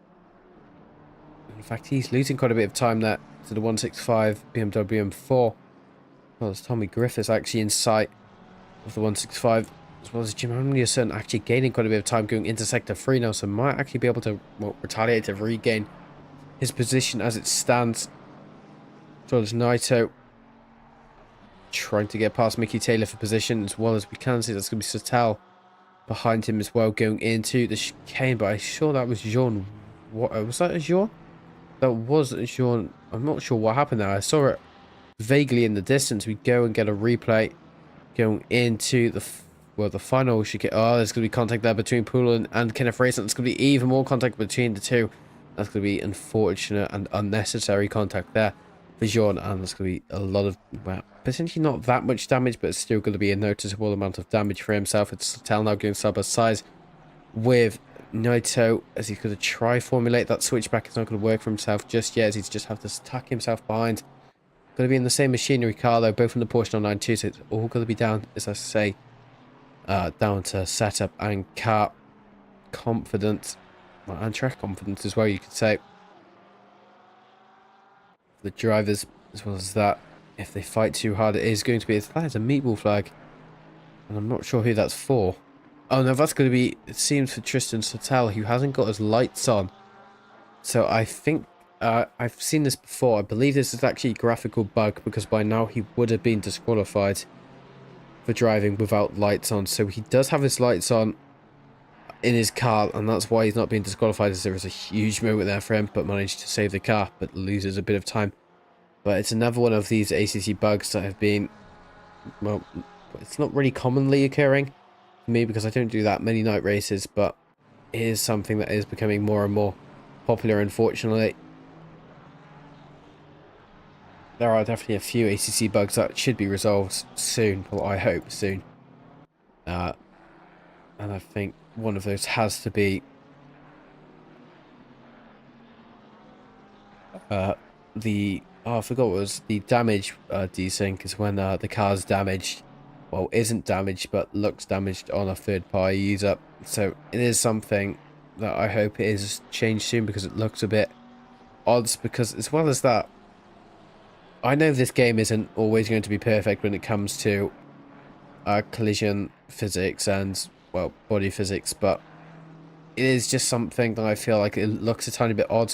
In fact, he's losing quite a bit of time there to the 165 BMW M4. Well, as Tommy Griffiths actually in sight of the 165. As well as Jim Emanuelson actually gaining quite a bit of time going into Sector 3 now, so might actually be able to, well, retaliate to regain his position as it stands. As well as Naito trying to get past Mickey Taylor for position, as well as we can see that's going to be Sattel behind him as well going into the chicane, but I'm sure that was Jean. What was that, Jean? That was Jean. I'm not sure what happened there. I saw it vaguely in the distance. We go and get a replay going into the final chicane. Oh, there's going to be contact there between Poulin and Kenneth Ray. There's going to be even more contact between the two. That's going to be unfortunate and unnecessary contact there for Jean, and there's going to be a lot of, well, potentially not that much damage, but it's still going to be a noticeable amount of damage for himself. It's Sattel now going side by side with Naito as he's going to try formulate that switchback. It's not going to work for himself just yet, as he's just have to tuck himself behind. Going to be in the same machinery car though, both in the Porsche 992, so it's all going to be down, as I say, down to setup and car confidence, well, and track confidence as well, you could say. The drivers, as well as that, if they fight too hard, it is going to be, that is a meatball flag, and I'm not sure who that's for. Oh no, that's going to be, it seems, for Tristan Sattel, who hasn't got his lights on. So I think, I've seen this before. I believe this is actually a graphical bug, because by now he would have been disqualified for driving without lights on. So he does have his lights on in his car, and that's why he's not being disqualified, as there was a huge moment there for him, but managed to save the car, but loses a bit of time. But it's another one of these ACC bugs that have been, well, it's not really commonly occurring for me, because I don't do that many night races, but it is something that is becoming more and more popular, unfortunately. There are definitely a few ACC bugs that should be resolved soon, well, I hope soon. And I think one of those has to be I forgot what was the damage desync, is when the car's damaged, well, isn't damaged but looks damaged on a third party user. So it is something that I hope it is changed soon, because it looks a bit odd, because as well as that, I know this game isn't always going to be perfect when it comes to collision physics and, well, body physics, but it is just something that I feel like it looks a tiny bit odd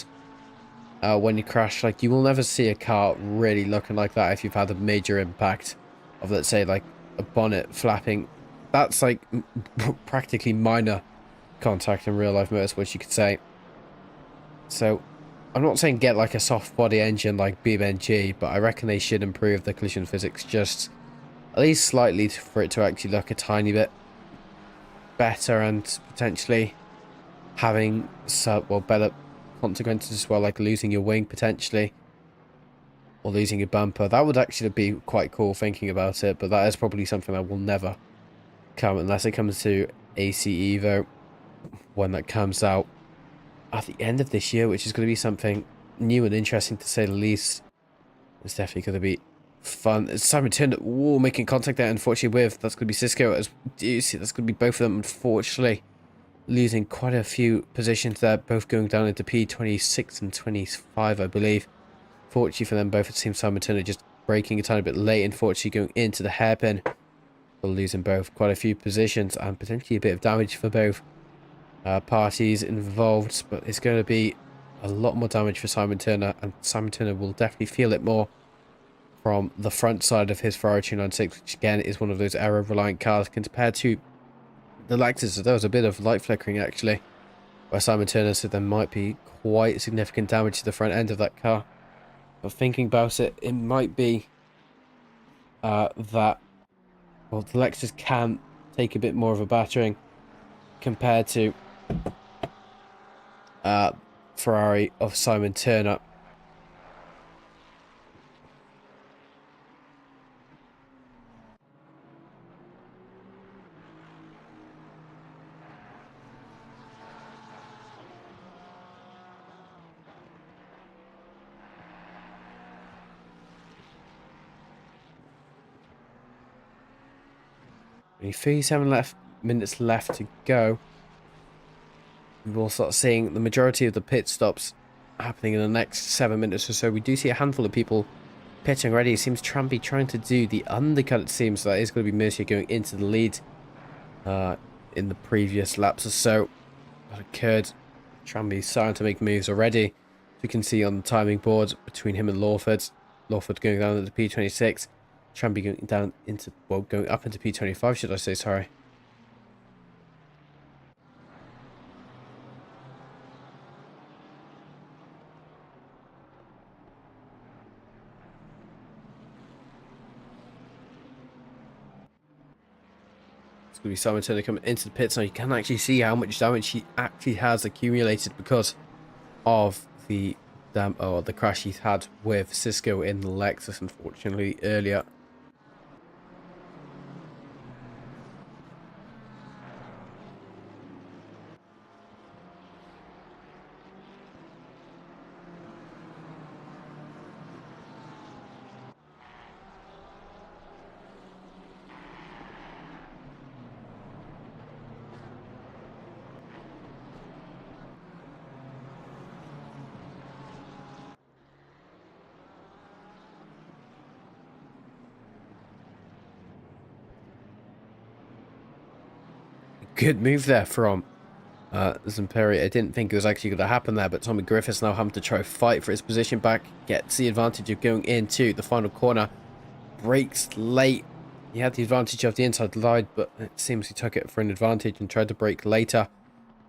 when you crash. Like, you will never see a car really looking like that if you've had a major impact of, let's say, like a bonnet flapping. That's like practically minor contact in real life motorsports, you could say. So I'm not saying get like a soft body engine like BMG, but I reckon they should improve the collision physics just at least slightly for it to actually look a tiny bit better, and potentially having better consequences as well, like losing your wing potentially. or losing a bumper. That would actually be quite cool thinking about it, but that is probably something that will never come unless it comes to ACE Evo when that comes out at the end of this year, which is going to be something new and interesting to say the least. It's definitely going to be fun. It's Simon Turner, making contact there, unfortunately, that's going to be Cisco. As you see, that's going to be both of them, unfortunately, losing quite a few positions there, both going down into P26 and 25, I believe. Fortunately for them both, it seems Simon Turner just braking a tiny bit late, unfortunately going into the hairpin, but losing both quite a few positions and potentially a bit of damage for both parties involved. But it's going to be a lot more damage for Simon Turner, and Simon Turner will definitely feel it more from the front side of his Ferrari 296, which again is one of those aero-reliant cars compared to the Lexus. There was a bit of light flickering actually by Simon Turner, so there might be quite significant damage to the front end of that car. But thinking about it, it might be that, well, the Lexus can take a bit more of a battering compared to Ferrari of Simon Turner. Only 37 minutes left to go. We will start seeing the majority of the pit stops happening in the next 7 minutes or so. We do see a handful of people pitting already. It seems Tramby trying to do the undercut, it seems. That is going to be Mercier going into the lead in the previous laps or so. That occurred. Tramby starting to make moves already. As we can see on the timing board between him and Lawford. Lawford going down into P26. Tramby going down into, well, going up into P25, should I say, sorry. It's going to be Simon Turner coming into the pits now. You can actually see how much damage he actually has accumulated because of the the crash he's had with Cisco in the Lexus, unfortunately, earlier. Good move there from Zamperi. I didn't think it was actually going to happen there, but Tommy Griffiths now having to try fight for his position back, gets the advantage of going into the final corner, brakes late. He had the advantage of the inside line, but it seems he took it for an advantage and tried to brake later.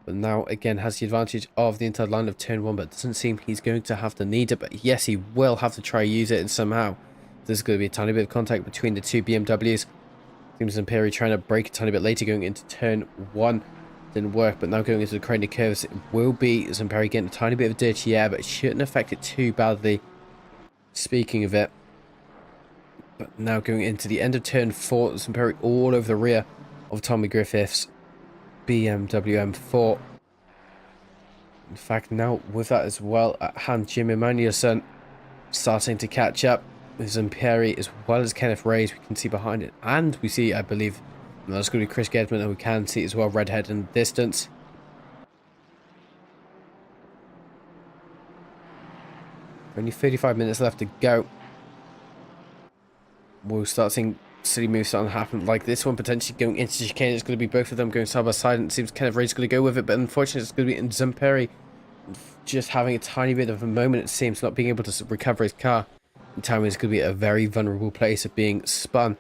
But now again has the advantage of the inside line of turn 1, but it doesn't seem he's going to have to need it. But yes, he will have to try use it, and somehow there's going to be a tiny bit of contact between the two BMWs. Seems Imperi trying to brake a tiny bit later going into turn 1. Didn't work, but now going into the crane of curves, it will be Zamperi getting a tiny bit of dirty air, but it shouldn't affect it too badly. Speaking of it, but now going into the end of turn 4, Zamperi all over the rear of Tommy Griffiths BMW M4. In fact, now with that as well at hand, Jim Emanuelson starting to catch up with Zamperi as well as Kenneth Reyes. We can see behind it, and we see, I believe, that's going to be Chris Gedman, and we can see as well Redhead in the distance. Only 35 minutes left to go. We'll start seeing silly moves starting to happen, like this one potentially going into the chicane. It's going to be both of them going side by side, and it seems Kenneth Reyes is going to go with it, but unfortunately it's going to be Zamperi just having a tiny bit of a moment, it seems, not being able to recover his car. And time is going to be at a very vulnerable place of being spun,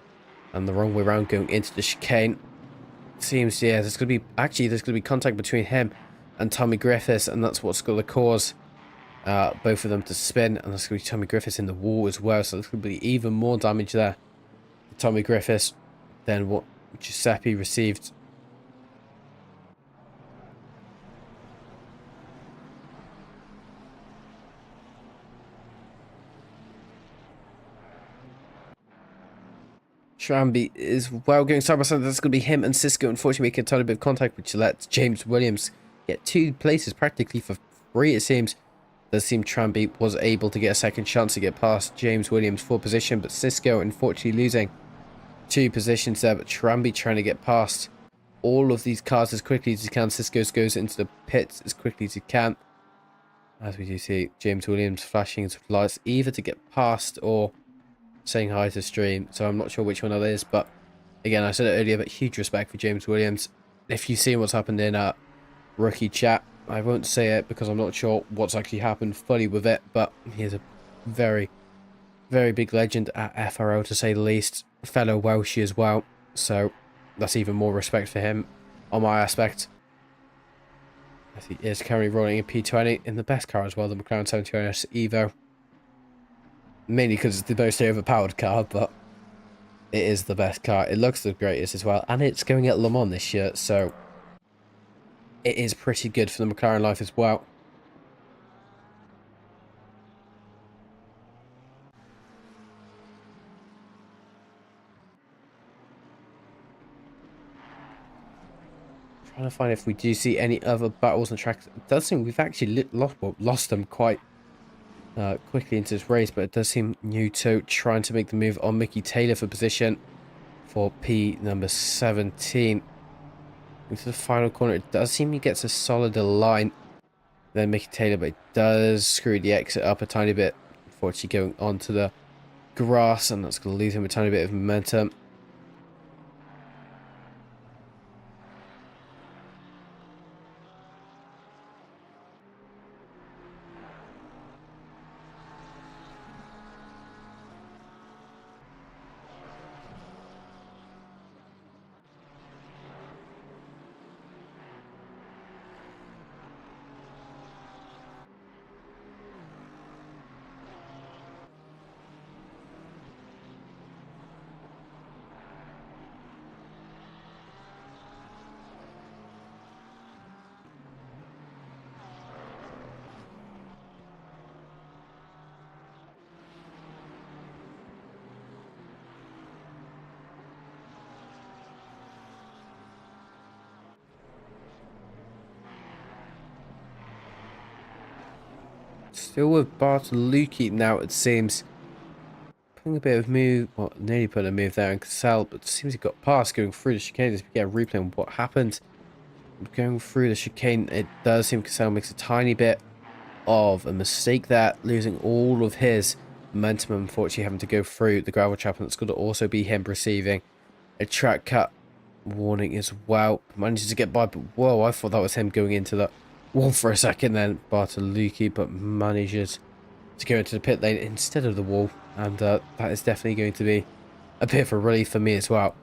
and the wrong way around going into the chicane. Seems, yeah, there's going to be contact between him and Tommy Griffiths, and that's what's going to cause both of them to spin, and that's going to be Tommy Griffiths in the wall as well, so there's going to be even more damage there to Tommy Griffiths than what Giuseppe received. Tramby is well going side by side. That's going to be him and Cisco. Unfortunately, making a tiny bit of contact, which lets James Williams get 2 places practically for free, it seems. It does seem Tramby was able to get a second chance to get past James Williams for position, but Cisco unfortunately losing 2 positions there. But Tramby trying to get past all of these cars as quickly as he can. Cisco goes into the pits as quickly as he can. As we do see James Williams flashing his lights either to get past or saying hi to stream, so I'm not sure which one that is. But again, I said it earlier, but huge respect for James Williams. If you've seen what's happened in rookie chat, I won't say it because I'm not sure what's actually happened fully with it, but he is a very, very big legend at FRO, to say the least. Fellow Welshie as well, so that's even more respect for him on my aspect. As he is currently rolling a P20 in the best car as well, the McLaren 720S Evo. Mainly because it's the most overpowered car, but it is the best car. It looks the greatest as well, and it's going at Le Mans this year, so it is pretty good for the McLaren life as well. Trying to find if we do see any other battles on tracks. It does seem we've actually lost them quite quickly into this race, but it does seem Nuto trying to make the move on Mickey Taylor for position for P number 17. Into the final corner, it does seem he gets a solider line than Mickey Taylor, but it does screw the exit up a tiny bit. Unfortunately, going onto the grass, and that's going to lose him a tiny bit of momentum. Still with Bartolucci now, it seems. Putting a bit of move, well, nearly put a move there in Cassell, but it seems he got past going through the chicane. As we get a replay on what happened. Going through the chicane, it does seem Cassell makes a tiny bit of a mistake there, losing all of his momentum, unfortunately having to go through the gravel trap, and it's going to also be him receiving a track cut warning as well. Manages to get by, but whoa, I thought that was him going into the wall for a second then, Bartolucci, but manages to go into the pit lane instead of the wall, and that is definitely going to be a bit of a relief for me as well.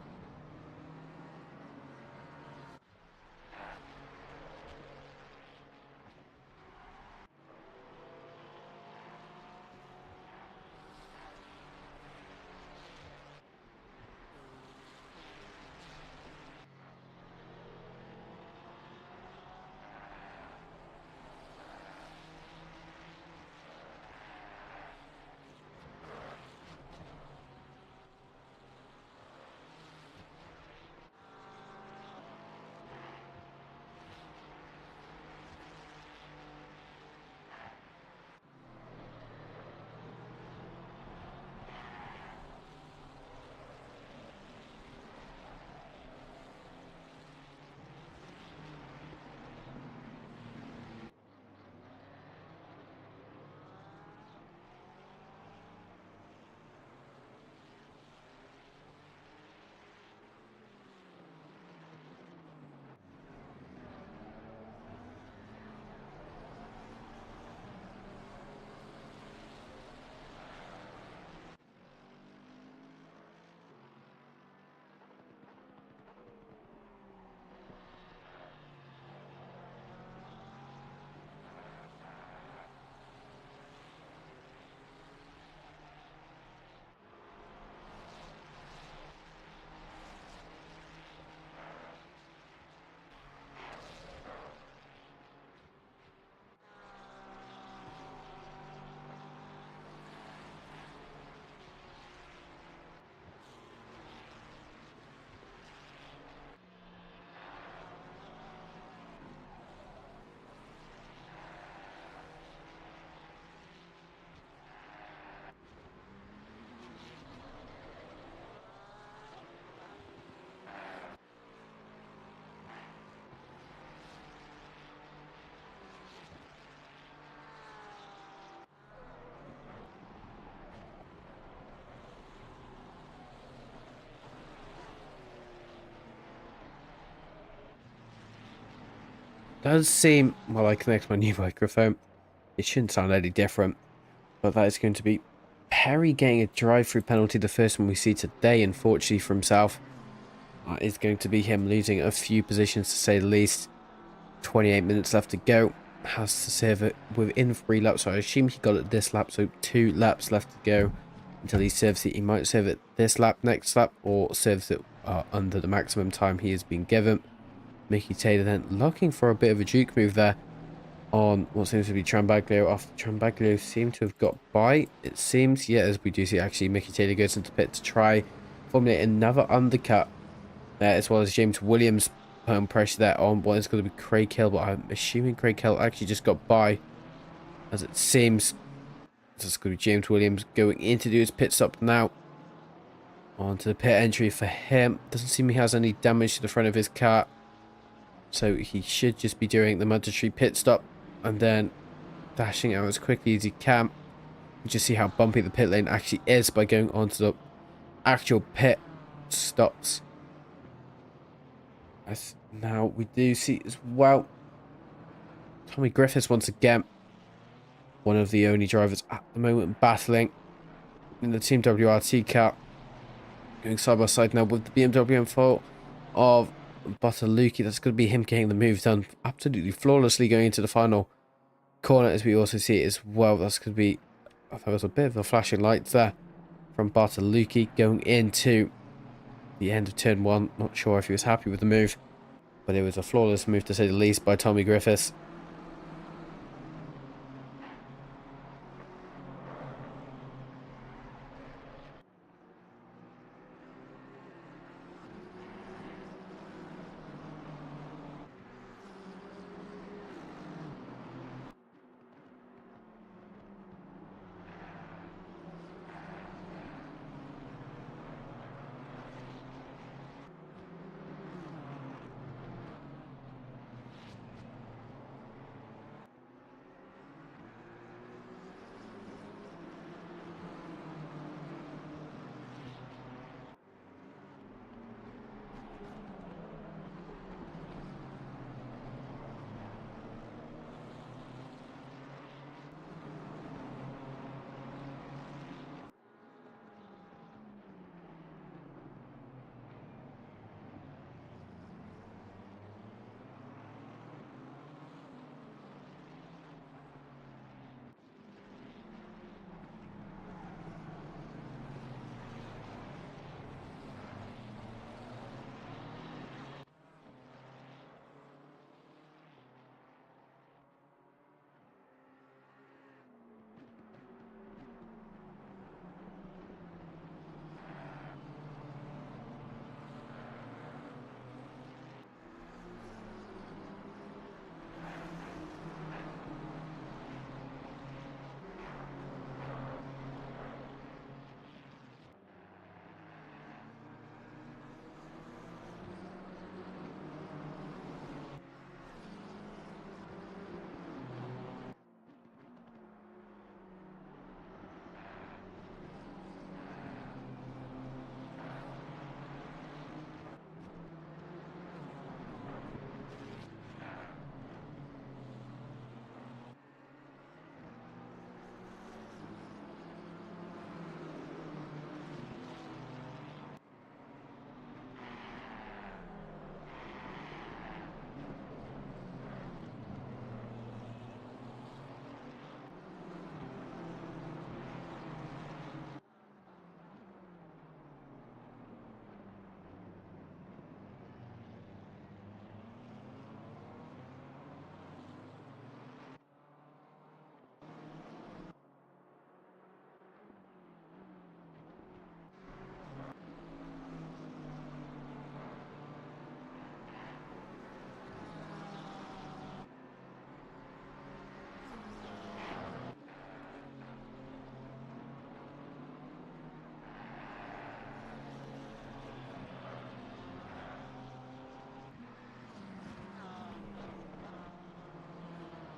does seem, while I connect my new microphone, it shouldn't sound any different. But that is going to be Perry getting a drive-through penalty, the first one we see today, unfortunately, for himself. Is going to be him losing a few positions, to say the least. 28 minutes left to go. Has to serve it within 3 laps, so I assume he got it this lap, so 2 laps left to go until he serves it. He might serve it this lap, next lap, or serves it under the maximum time he has been given. Mickey Taylor then looking for a bit of a juke move there on what seems to be Trambaglio. After Trambaglio seemed to have got by, it seems. Yeah, as we do see, actually, Mickey Taylor goes into pit to try formulate another undercut there, as well as James Williams putting pressure there on what is going to be Craig Hill, but I'm assuming Craig Hill actually just got by, as it seems. So it's going to be James Williams going in to do his pit stop now. Onto the pit entry for him. Doesn't seem he has any damage to the front of his car, so he should just be doing the mandatory pit stop and then dashing out as quickly as he can. You just see how bumpy the pit lane actually is by going onto the actual pit stops. As now we do see as well Tommy Griffiths once again, one of the only drivers at the moment battling in the Team WRT car, going side by side now with the BMW M4 of Bartolucci. That's going to be him getting the move done absolutely flawlessly going into the final corner, as we also see it as well. That's going to be, there was a bit of a flashing lights there from Bartolucci going into the end of turn 1. Not sure if he was happy with the move, but it was a flawless move to say the least by Tommy Griffiths.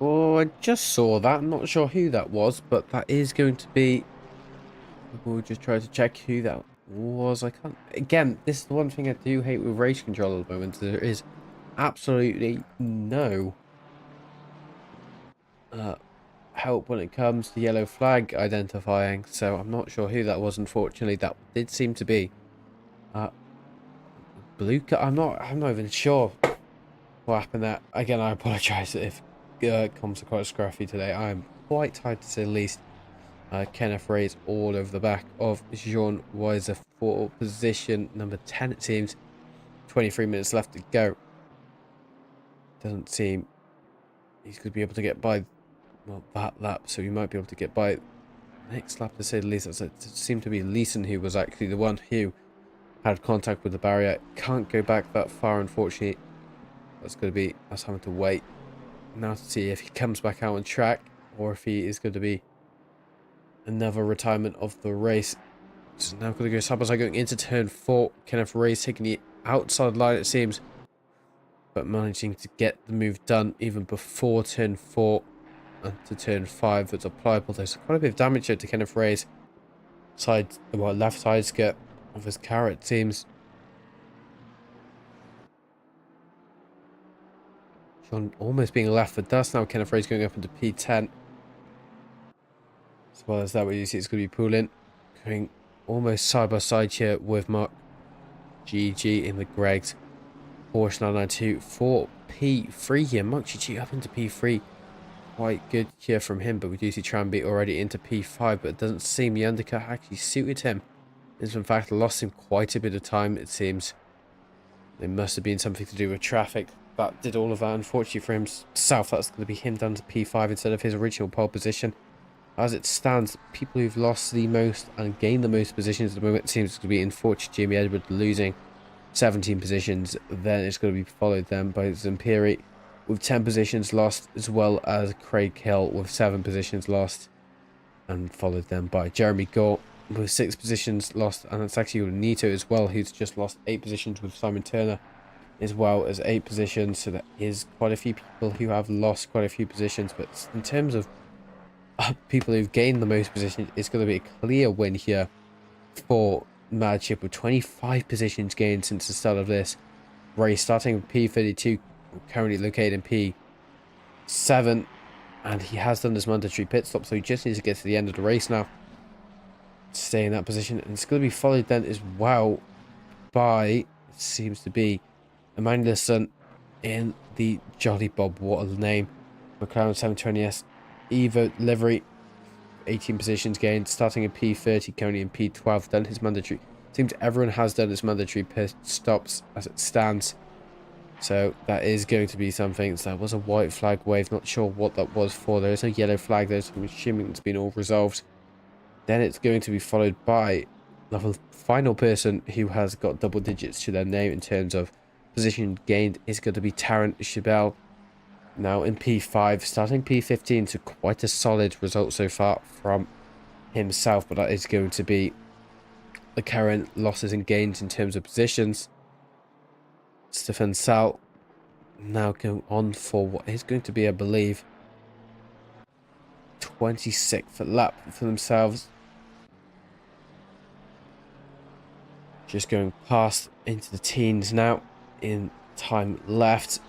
Oh, I just saw that. I'm not sure who that was, but that is going to be... We'll just try to check who that was. I can't... Again, this is the one thing I do hate with race control at the moment. There is absolutely no help when it comes to yellow flag identifying, so I'm not sure who that was. Unfortunately, that did seem to be blue. I'm not even sure what happened there. Again, I apologize if comms are quite scruffy today. I'm quite tired to say the least. Kenneth Ray's all over the back of Jean Weiser for position number 10, it seems. 23 minutes left to go. Doesn't seem he's going to be able to get by, well, that lap, so he might be able to get by next lap, to say the least. It seemed to be Leeson who was actually the one who had contact with the barrier. Can't go back that far, unfortunately. That's having to wait now to see if he comes back out on track or if he is going to be another retirement of the race. So now going to go side by side going into turn 4. Kenneth Ray's taking the outside line, it seems, but managing to get the move done even before turn 4 and to turn 5. That's applicable. There's quite a bit of damage here to Kenneth Ray's side, well, left side skirt of his car, it seems. Sean almost being left for dust now. Kenneth Ray's going up into P10. As well as that, what you see, it's going to be pulling, going almost side by side here with Mark GG in the Gregs. Porsche 992 for P3 here. Mark GG up into P3. Quite good here from him, but we do see Tranby already into P5, but it doesn't seem the undercut actually suited him. It's in fact lost him quite a bit of time, it seems. It must have been something to do with traffic that did all of that. Unfortunately for himself, that's going to be him down to P5 instead of his original pole position. As it stands, people who've lost the most and gained the most positions at the moment, it seems to be unfortunate Jamie Edward losing 17 positions. Then it's going to be followed then by Zampiri with 10 positions lost, as well as Craig Hill with 7 positions lost, and followed then by Jeremy Gore with 6 positions lost, and it's actually Nito as well, who's just lost 8 positions, with Simon Turner as well as 8 positions. So that is quite a few people who have lost quite a few positions, but in terms of people who've gained the most positions, it's going to be a clear win here for Madship with 25 positions gained since the start of this race, starting with P32, currently located in P7, and he has done this mandatory pit stop, so he just needs to get to the end of the race now to stay in that position. And it's going to be followed then as well by, it seems to be, Emmanuelson in the Jolly Bob, what a name, McLaren 720S Evo livery. 18 positions gained, starting in P30, currently in P12, done his mandatory. Seems everyone has done his mandatory pit stops as it stands. So that is going to be something. So that was a white flag wave, not sure what that was for. There is a yellow flag there, so I'm assuming it's been all resolved. Then it's going to be followed by the final person who has got double digits to their name in terms of position gained is going to be Tarrant Chabel. Now in P5, starting P15, so quite a solid result so far from himself, but that is going to be the current losses and gains in terms of positions. Stefan Sal now going on for what is going to be, I believe, 26th lap for themselves. Just going past into the teens now in time left.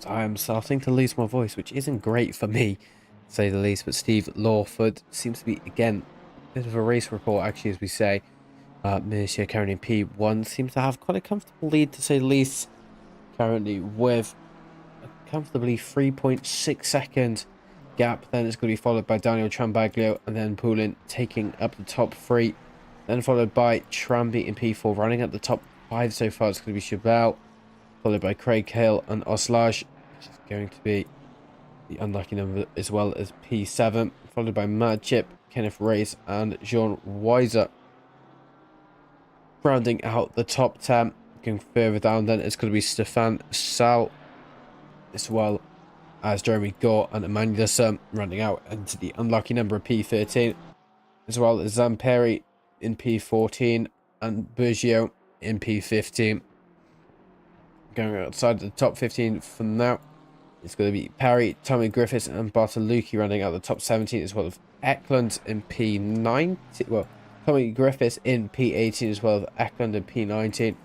I am starting to lose my voice, which isn't great for me, to say the least. But Steve Lawford seems to be, again, a bit of a race report, actually, as we say. Mercia currently in P1 seems to have quite a comfortable lead, to say the least, currently with a comfortably 3.6 second gap. Then it's going to be followed by Daniel Trambaglio and then Poulin taking up the top 3. Then followed by Tramby in P4, running at the top 5 so far. It's going to be Chabelle, followed by Craig Hale and Oslage, which is going to be the unlucky number, as well as P7, followed by Mad Chip, Kenneth Reyes, and Jean Weiser. Rounding out the top 10, going further down, then it's going to be Stefan Sal, as well as Jeremy Gore and Emmanuel rounding out into the unlucky number of P13, as well as Zamperi in P14 and Bergio in P15. Going outside the top 15 for now, it's going to be Parry, Tommy Griffiths, and Bartolucci rounding out the top 17, as well as Eklund in P19. Well, Tommy Griffiths in P18, as well as Eklund in P19,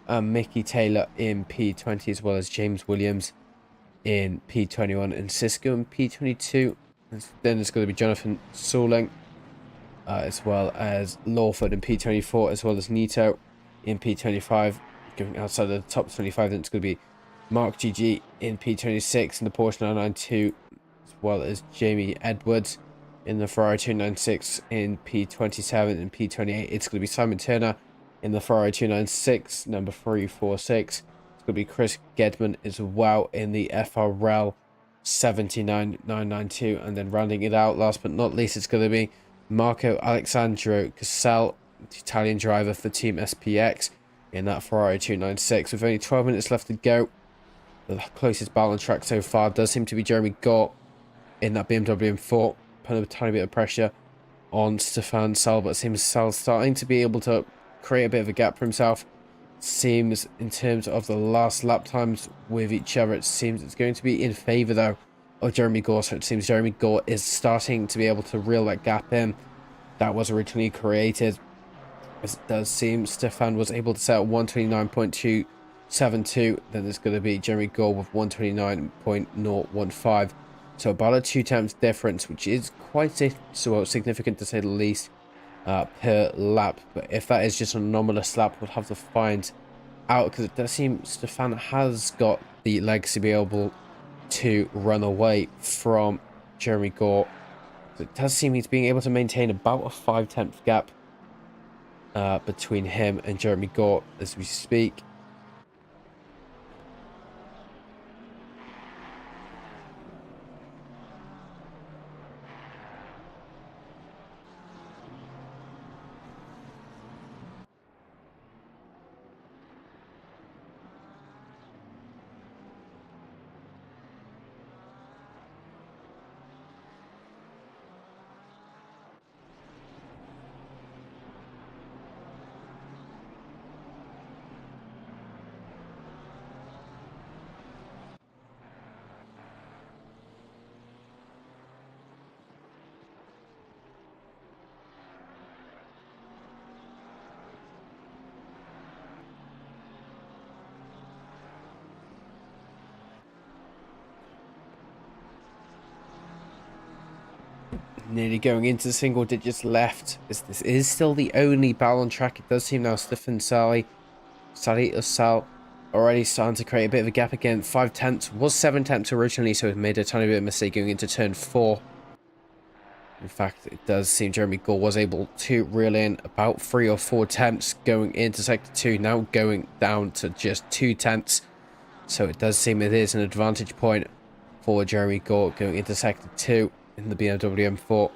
and Mickey Taylor in P20, as well as James Williams in P21 and Cisco in P22. Then it's going to be Jonathan Soling, as well as Lawford in P24, as well as Nito in P25. Going outside of the top 25, then it's going to be Mark GG in P26 in the Porsche 992, as well as Jamie Edwards in the Ferrari 296 in P27 and P28. It's going to be Simon Turner in the Ferrari 296, number 346. It's going to be Chris Gedman as well in the FRL 79992. And then rounding it out, last but not least, it's going to be Marco Alexandro Casal, the Italian driver for Team SPX, in that Ferrari 296. With only 12 minutes left to go, the closest battle on track so far does seem to be Jeremy Gort in that BMW M4, putting a tiny bit of pressure on Stefan Sal, but it seems Sal starting to be able to create a bit of a gap for himself. Seems in terms of the last lap times with each other, it seems it's going to be in favour though of Jeremy Gort. So it seems Jeremy Gort is starting to be able to reel that gap in that was originally created. As it does seem Stefan was able to set at 129.272. Then there's going to be Jeremy Gort with 129.015. So about a 2 times difference, which is quite significant to say the least, per lap. But if that is just an anomalous lap, we'll have to find out, because it does seem Stefan has got the legs to be able to run away from Jeremy Gort. It does seem he's being able to maintain about a 5/10 gap between him and Jeremy Gort as we speak. Nearly going into single digits left, as this is still the only battle on track. It does seem now Stefan Sali Sal already starting to create a bit of a gap again. 5/10 was 7/10 originally, so it made a tiny bit of mistake going into turn 4. In fact, it does seem Jeremy Gort was able to reel in about 3 or 4 tenths going into sector 2, now going down to just 2 tenths. So it does seem it is an advantage point for Jeremy Gort going into sector 2 in the BMW M4.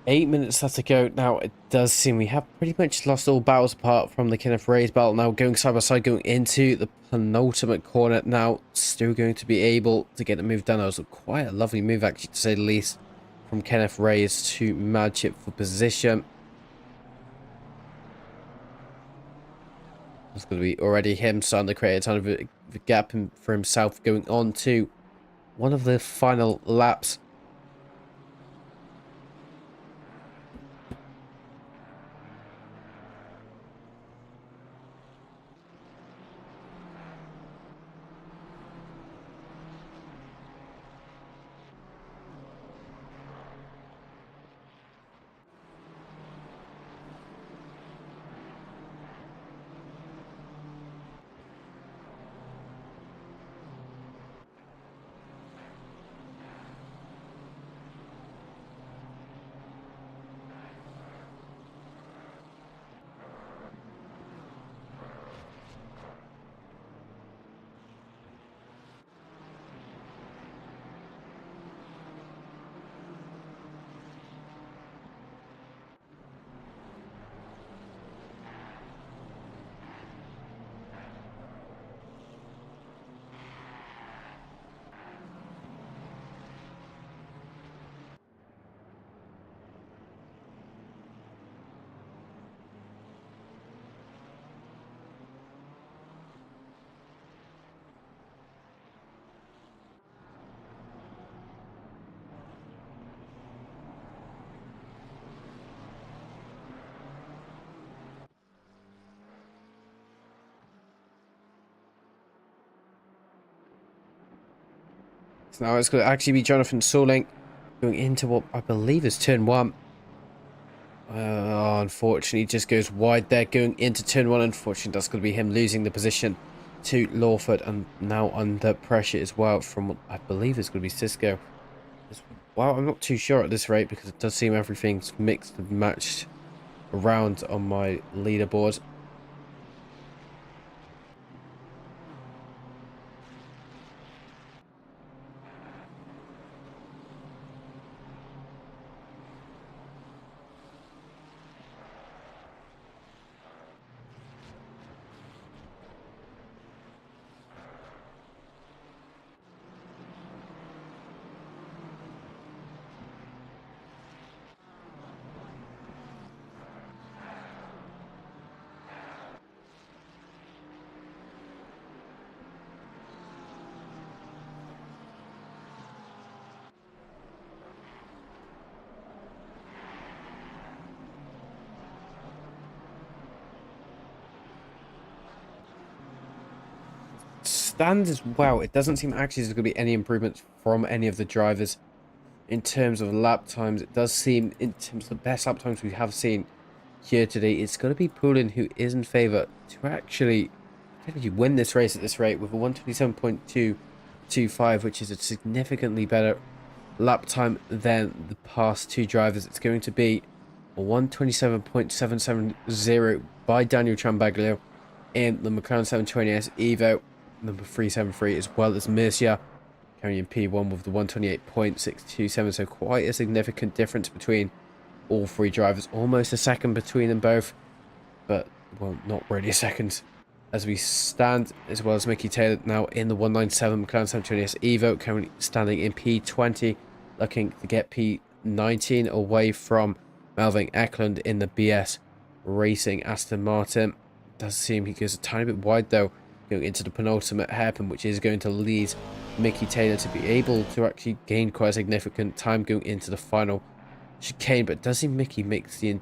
8 minutes left to go. Now, it does seem we have pretty much lost all battles apart from the Kenneth Ray's battle. Now, going side by side, going into the penultimate corner. Now, still going to be able to get the move done. That was quite a lovely move, actually, to say the least, from Kenneth Ray's to match it for position. It's going to be already him starting to create a ton of a gap for himself going on to one of the final laps. So now it's going to actually be Jonathan Sorling going into what I believe is turn one. Unfortunately, just goes wide there going into turn one. Unfortunately, that's going to be him losing the position to Lawford, and now under pressure as well from what I believe is going to be Cisco. Well, I'm not too sure at this rate because it does seem everything's mixed and matched around on my leaderboard. Stands as well. It doesn't seem actually there's going to be any improvements from any of the drivers in terms of lap times. It does seem, in terms of the best lap times we have seen here today, it's going to be Poulin who is in favour to actually win this race at this rate with a 127.225, which is a significantly better lap time than the past two drivers. It's going to be a 127.770 by Daniel Trambaglio in the McLaren 720S Evo number 373, as well as Mercia carrying P1 with the 128.627. So quite a significant difference between all three drivers, almost a second between them both, but well, not really a second as we stand, as well as Mickey Taylor now in the 197 McLaren 720S Evo, currently standing in P20, looking to get P19 away from Melvin Eklund in the BS Racing Aston Martin. Does seem he goes a tiny bit wide though, going into the penultimate hairpin, which is going to lead Mickey Taylor to be able to actually gain quite a significant time going into the final chicane. But it does seem Mickey makes the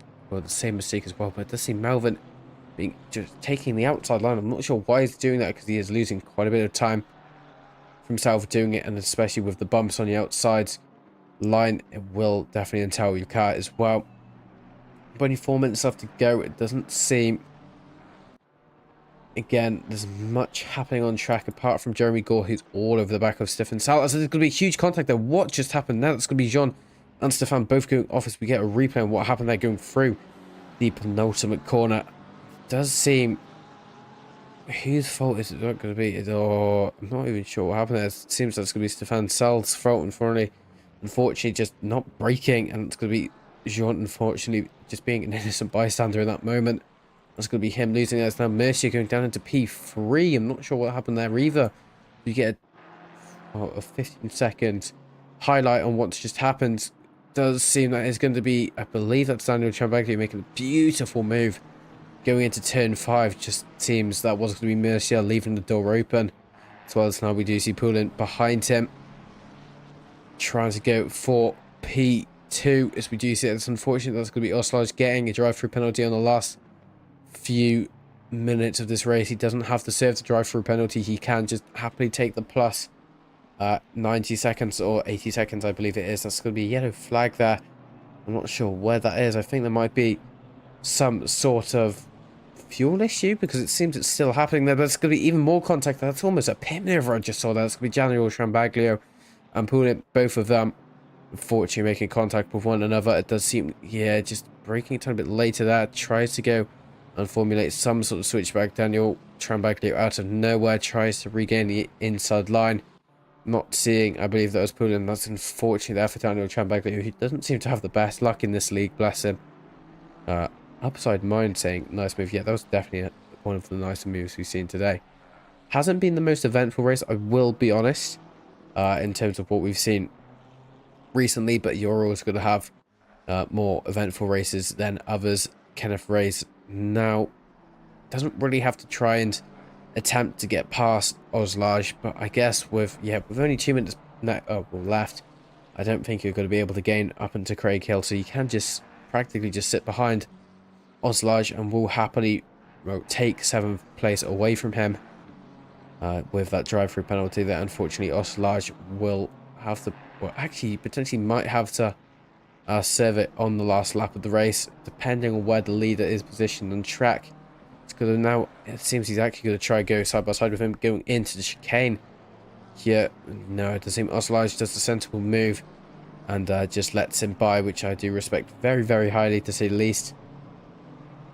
same mistake as well, but it does seem Melvin being just taking the outside line. I'm not sure why he's doing that, because he is losing quite a bit of time for himself doing it, and especially with the bumps on the outside line, it will definitely entail your car as well. 24 minutes left to go. It doesn't seem, again, there's much happening on track apart from Jeremy Gore, who's all over the back of Stefan Salas. So there's going to be a huge contact there. What just happened now? It's going to be Jean and Stefan both going off as we get a replay on what happened there going through the penultimate corner. Does seem, whose fault is it not going to be? I'm not even sure what happened there. It seems like it's going to be Stefan Salas' fault, unfortunately just not braking, and it's going to be Jean, unfortunately, just being an innocent bystander in that moment. That's going to be him losing. That's now Mercier going down into P3. I'm not sure what happened there either. You get a 15-second highlight on what's just happened. Does seem that it's going to be, I believe that's Daniel Trambaglia making a beautiful move going into turn 5. Just seems that was going to be Mercier leaving the door open, as well as now we do see Poulin behind him trying to go for P2. As we do see, it's unfortunate that's going to be Oslage getting a drive-through penalty on the last few minutes of this race. He doesn't have to serve the drive-through penalty. He can just happily take the plus 90 seconds or 80 seconds, I believe it is. That's going to be a yellow flag there. I'm not sure where that is. I think there might be some sort of fuel issue, because it seems it's still happening there. But it's going to be even more contact. That's almost a pit maneuver I just saw there. It's going to be Daniel Trambaglio and Poulin, both of them unfortunately making contact with one another. It does seem, yeah, just braking a tiny bit later there. Tries to go and formulate some sort of switchback. Daniel Trambaglio out of nowhere tries to regain the inside line. Not seeing, I believe that was Poulin. That's unfortunate there for Daniel Trambaglio, who doesn't seem to have the best luck in this league, bless him. Upside mind saying nice move. Yeah, that was definitely one of the nicer moves we've seen today. Hasn't been the most eventful race, I will be honest, in terms of what we've seen recently, but you're always going to have more eventful races than others. Kenneth Reyes now doesn't really have to try and attempt to get past Oslage, but I guess with only 2 minutes left, I don't think you're going to be able to gain up into Craig Hill, so you can just practically just sit behind Oslage and will happily take 7th place away from him with that drive-through penalty that unfortunately Oslage will have to, well, actually potentially might have to serve it on the last lap of the race, depending on where the leader is positioned on track. It's going to now, it seems he's actually going to try go side by side with him going into the chicane here. No, it doesn't seem Oslage does the sensible move and just lets him by, which I do respect very, very highly, to say the least.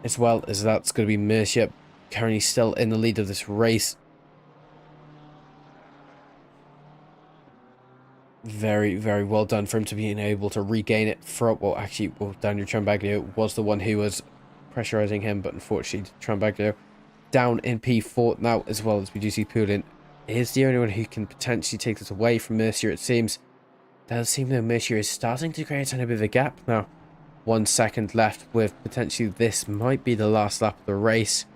As well as that's going to be Mercier, currently still in the lead of this race. Very, very well done for him to being able to regain it from, well, actually, Daniel Trambaglio was the one who was pressurizing him, but unfortunately Trambaglio down in P4 now, as well as we do see Poulin is the only one who can potentially take this away from Mercier, it seems. Does seem that Mercier is starting to create a bit of a gap now. 1 second left, with potentially this might be the last lap of the race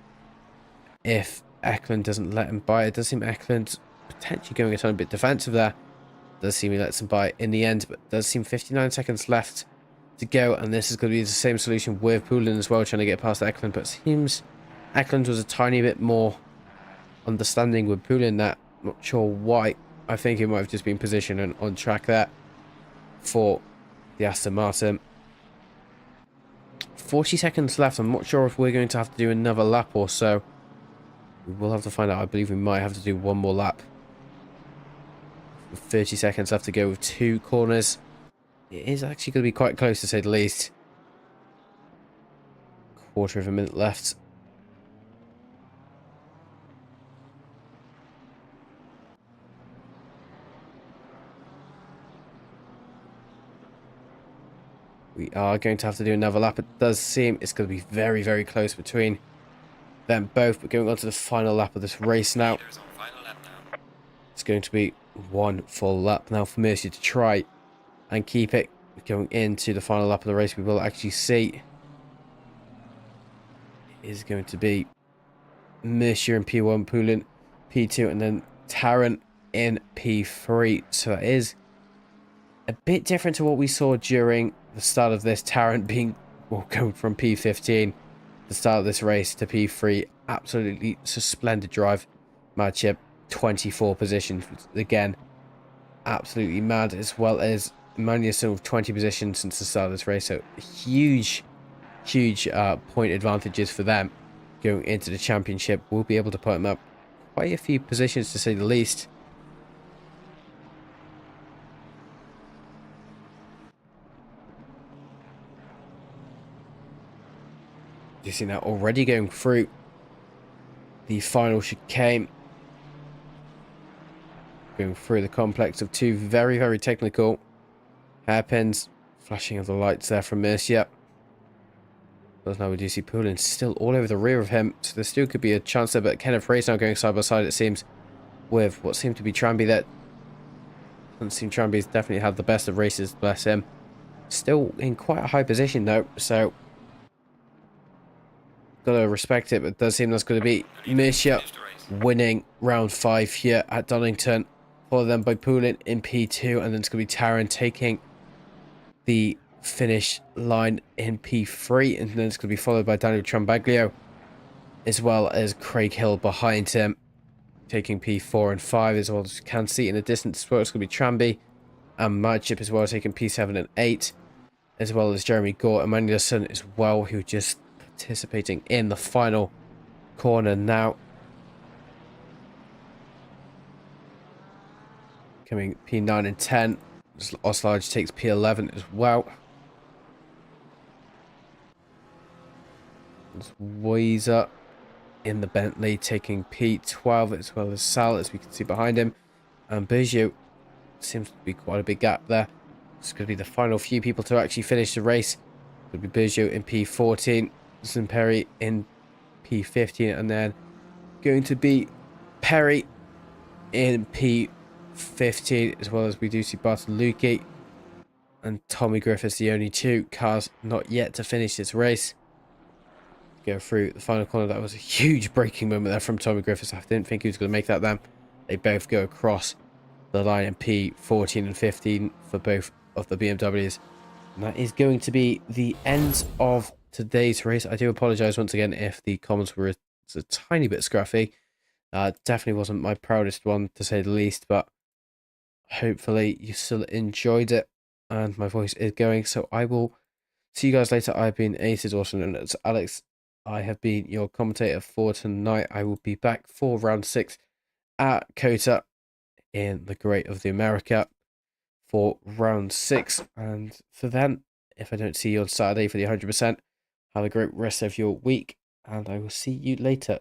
if Eklund doesn't let him by. It does seem Eklund potentially going a tiny bit defensive there. Does seem he lets him by in the end, but does seem 59 seconds left to go, and this is going to be the same solution with Poulin as well, trying to get past Eklund, but it seems Eklund was a tiny bit more understanding with Poulin that. Not sure why. I think he might have just been positioned and on track there for the Aston Martin. 40 seconds left. I'm not sure if we're going to have to do another lap or so. We will have to find out. I believe we might have to do one more lap. 30 seconds left to go with 2 corners. It is actually going to be quite close, to say the least. Quarter of a minute left. We are going to have to do another lap. It does seem it's going to be very, very close between them both. But going on to the final lap of this race now. It's going to be one full lap now for Mercier to try and keep it. Going into the final lap of the race, we will actually see it is going to be Mercier in P1, Poulin P2, and then Tarrant in P3. So that is a bit different to what we saw during the start of this. Tarrant being, well, going from P15 the start of this race to P3. Absolutely splendid drive. Mad chip, 24 positions. Again, absolutely mad, as well as Magnussen with 20 positions since the start of this race. So huge point advantages for them going into the championship. We'll be able to put them up quite a few positions, to say the least. You see now already going through the final chicane. Going through the complex of 2 very, very technical hairpins flashing of the lights there from Mercia. But now we do see Poulin still all over the rear of him, so there still could be a chance there, but Kenneth Ray's now going side by side, it seems, with what seemed to be Tranby there. Doesn't seem Tranby's definitely had the best of races, bless him. Still in quite a high position though, so gotta respect it, but it does seem that's going to be Mercia winning round 5 here at Donington, followed then by Poulin in P2, and then it's going to be Taran taking the finish line in P3, and then it's going to be followed by Daniel Trambaglio, as well as Craig Hill behind him, taking P4 and 5, as well as you can see in the distance as well. It's going to be Tranby and Madship as well, taking P7 and 8, as well as Jeremy Gore and Magnusson as well, who are just participating in the final corner now. Coming P9 and 10. Oslage takes P11 as well. There's Weezer in the Bentley taking P12, as well as Sal, as we can see behind him. And Bijou seems to be quite a big gap there. It's going to be the final few people to actually finish the race. It will be Bijou in P14, Perry in P15, and then going to be Perry in P15, as well as we do see Bartolucci and Tommy Griffiths, the only two cars not yet to finish this race. Go through the final corner. That was a huge braking moment there from Tommy Griffiths. I didn't think he was going to make that then. They both go across the line in P14 and 15 for both of the BMWs. And that is going to be the end of today's race. I do apologise once again if the comments were a tiny bit scruffy. Definitely wasn't my proudest one, to say the least, but hopefully you still enjoyed it and my voice is going. So I will see you guys later. I've been Aces, also known as Alex. I have been your commentator for tonight. I will be back for round 6 at COTA in the Great of the America for round 6. And for then, if I don't see you on Saturday for the 100%, have a great rest of your week, and I will see you later.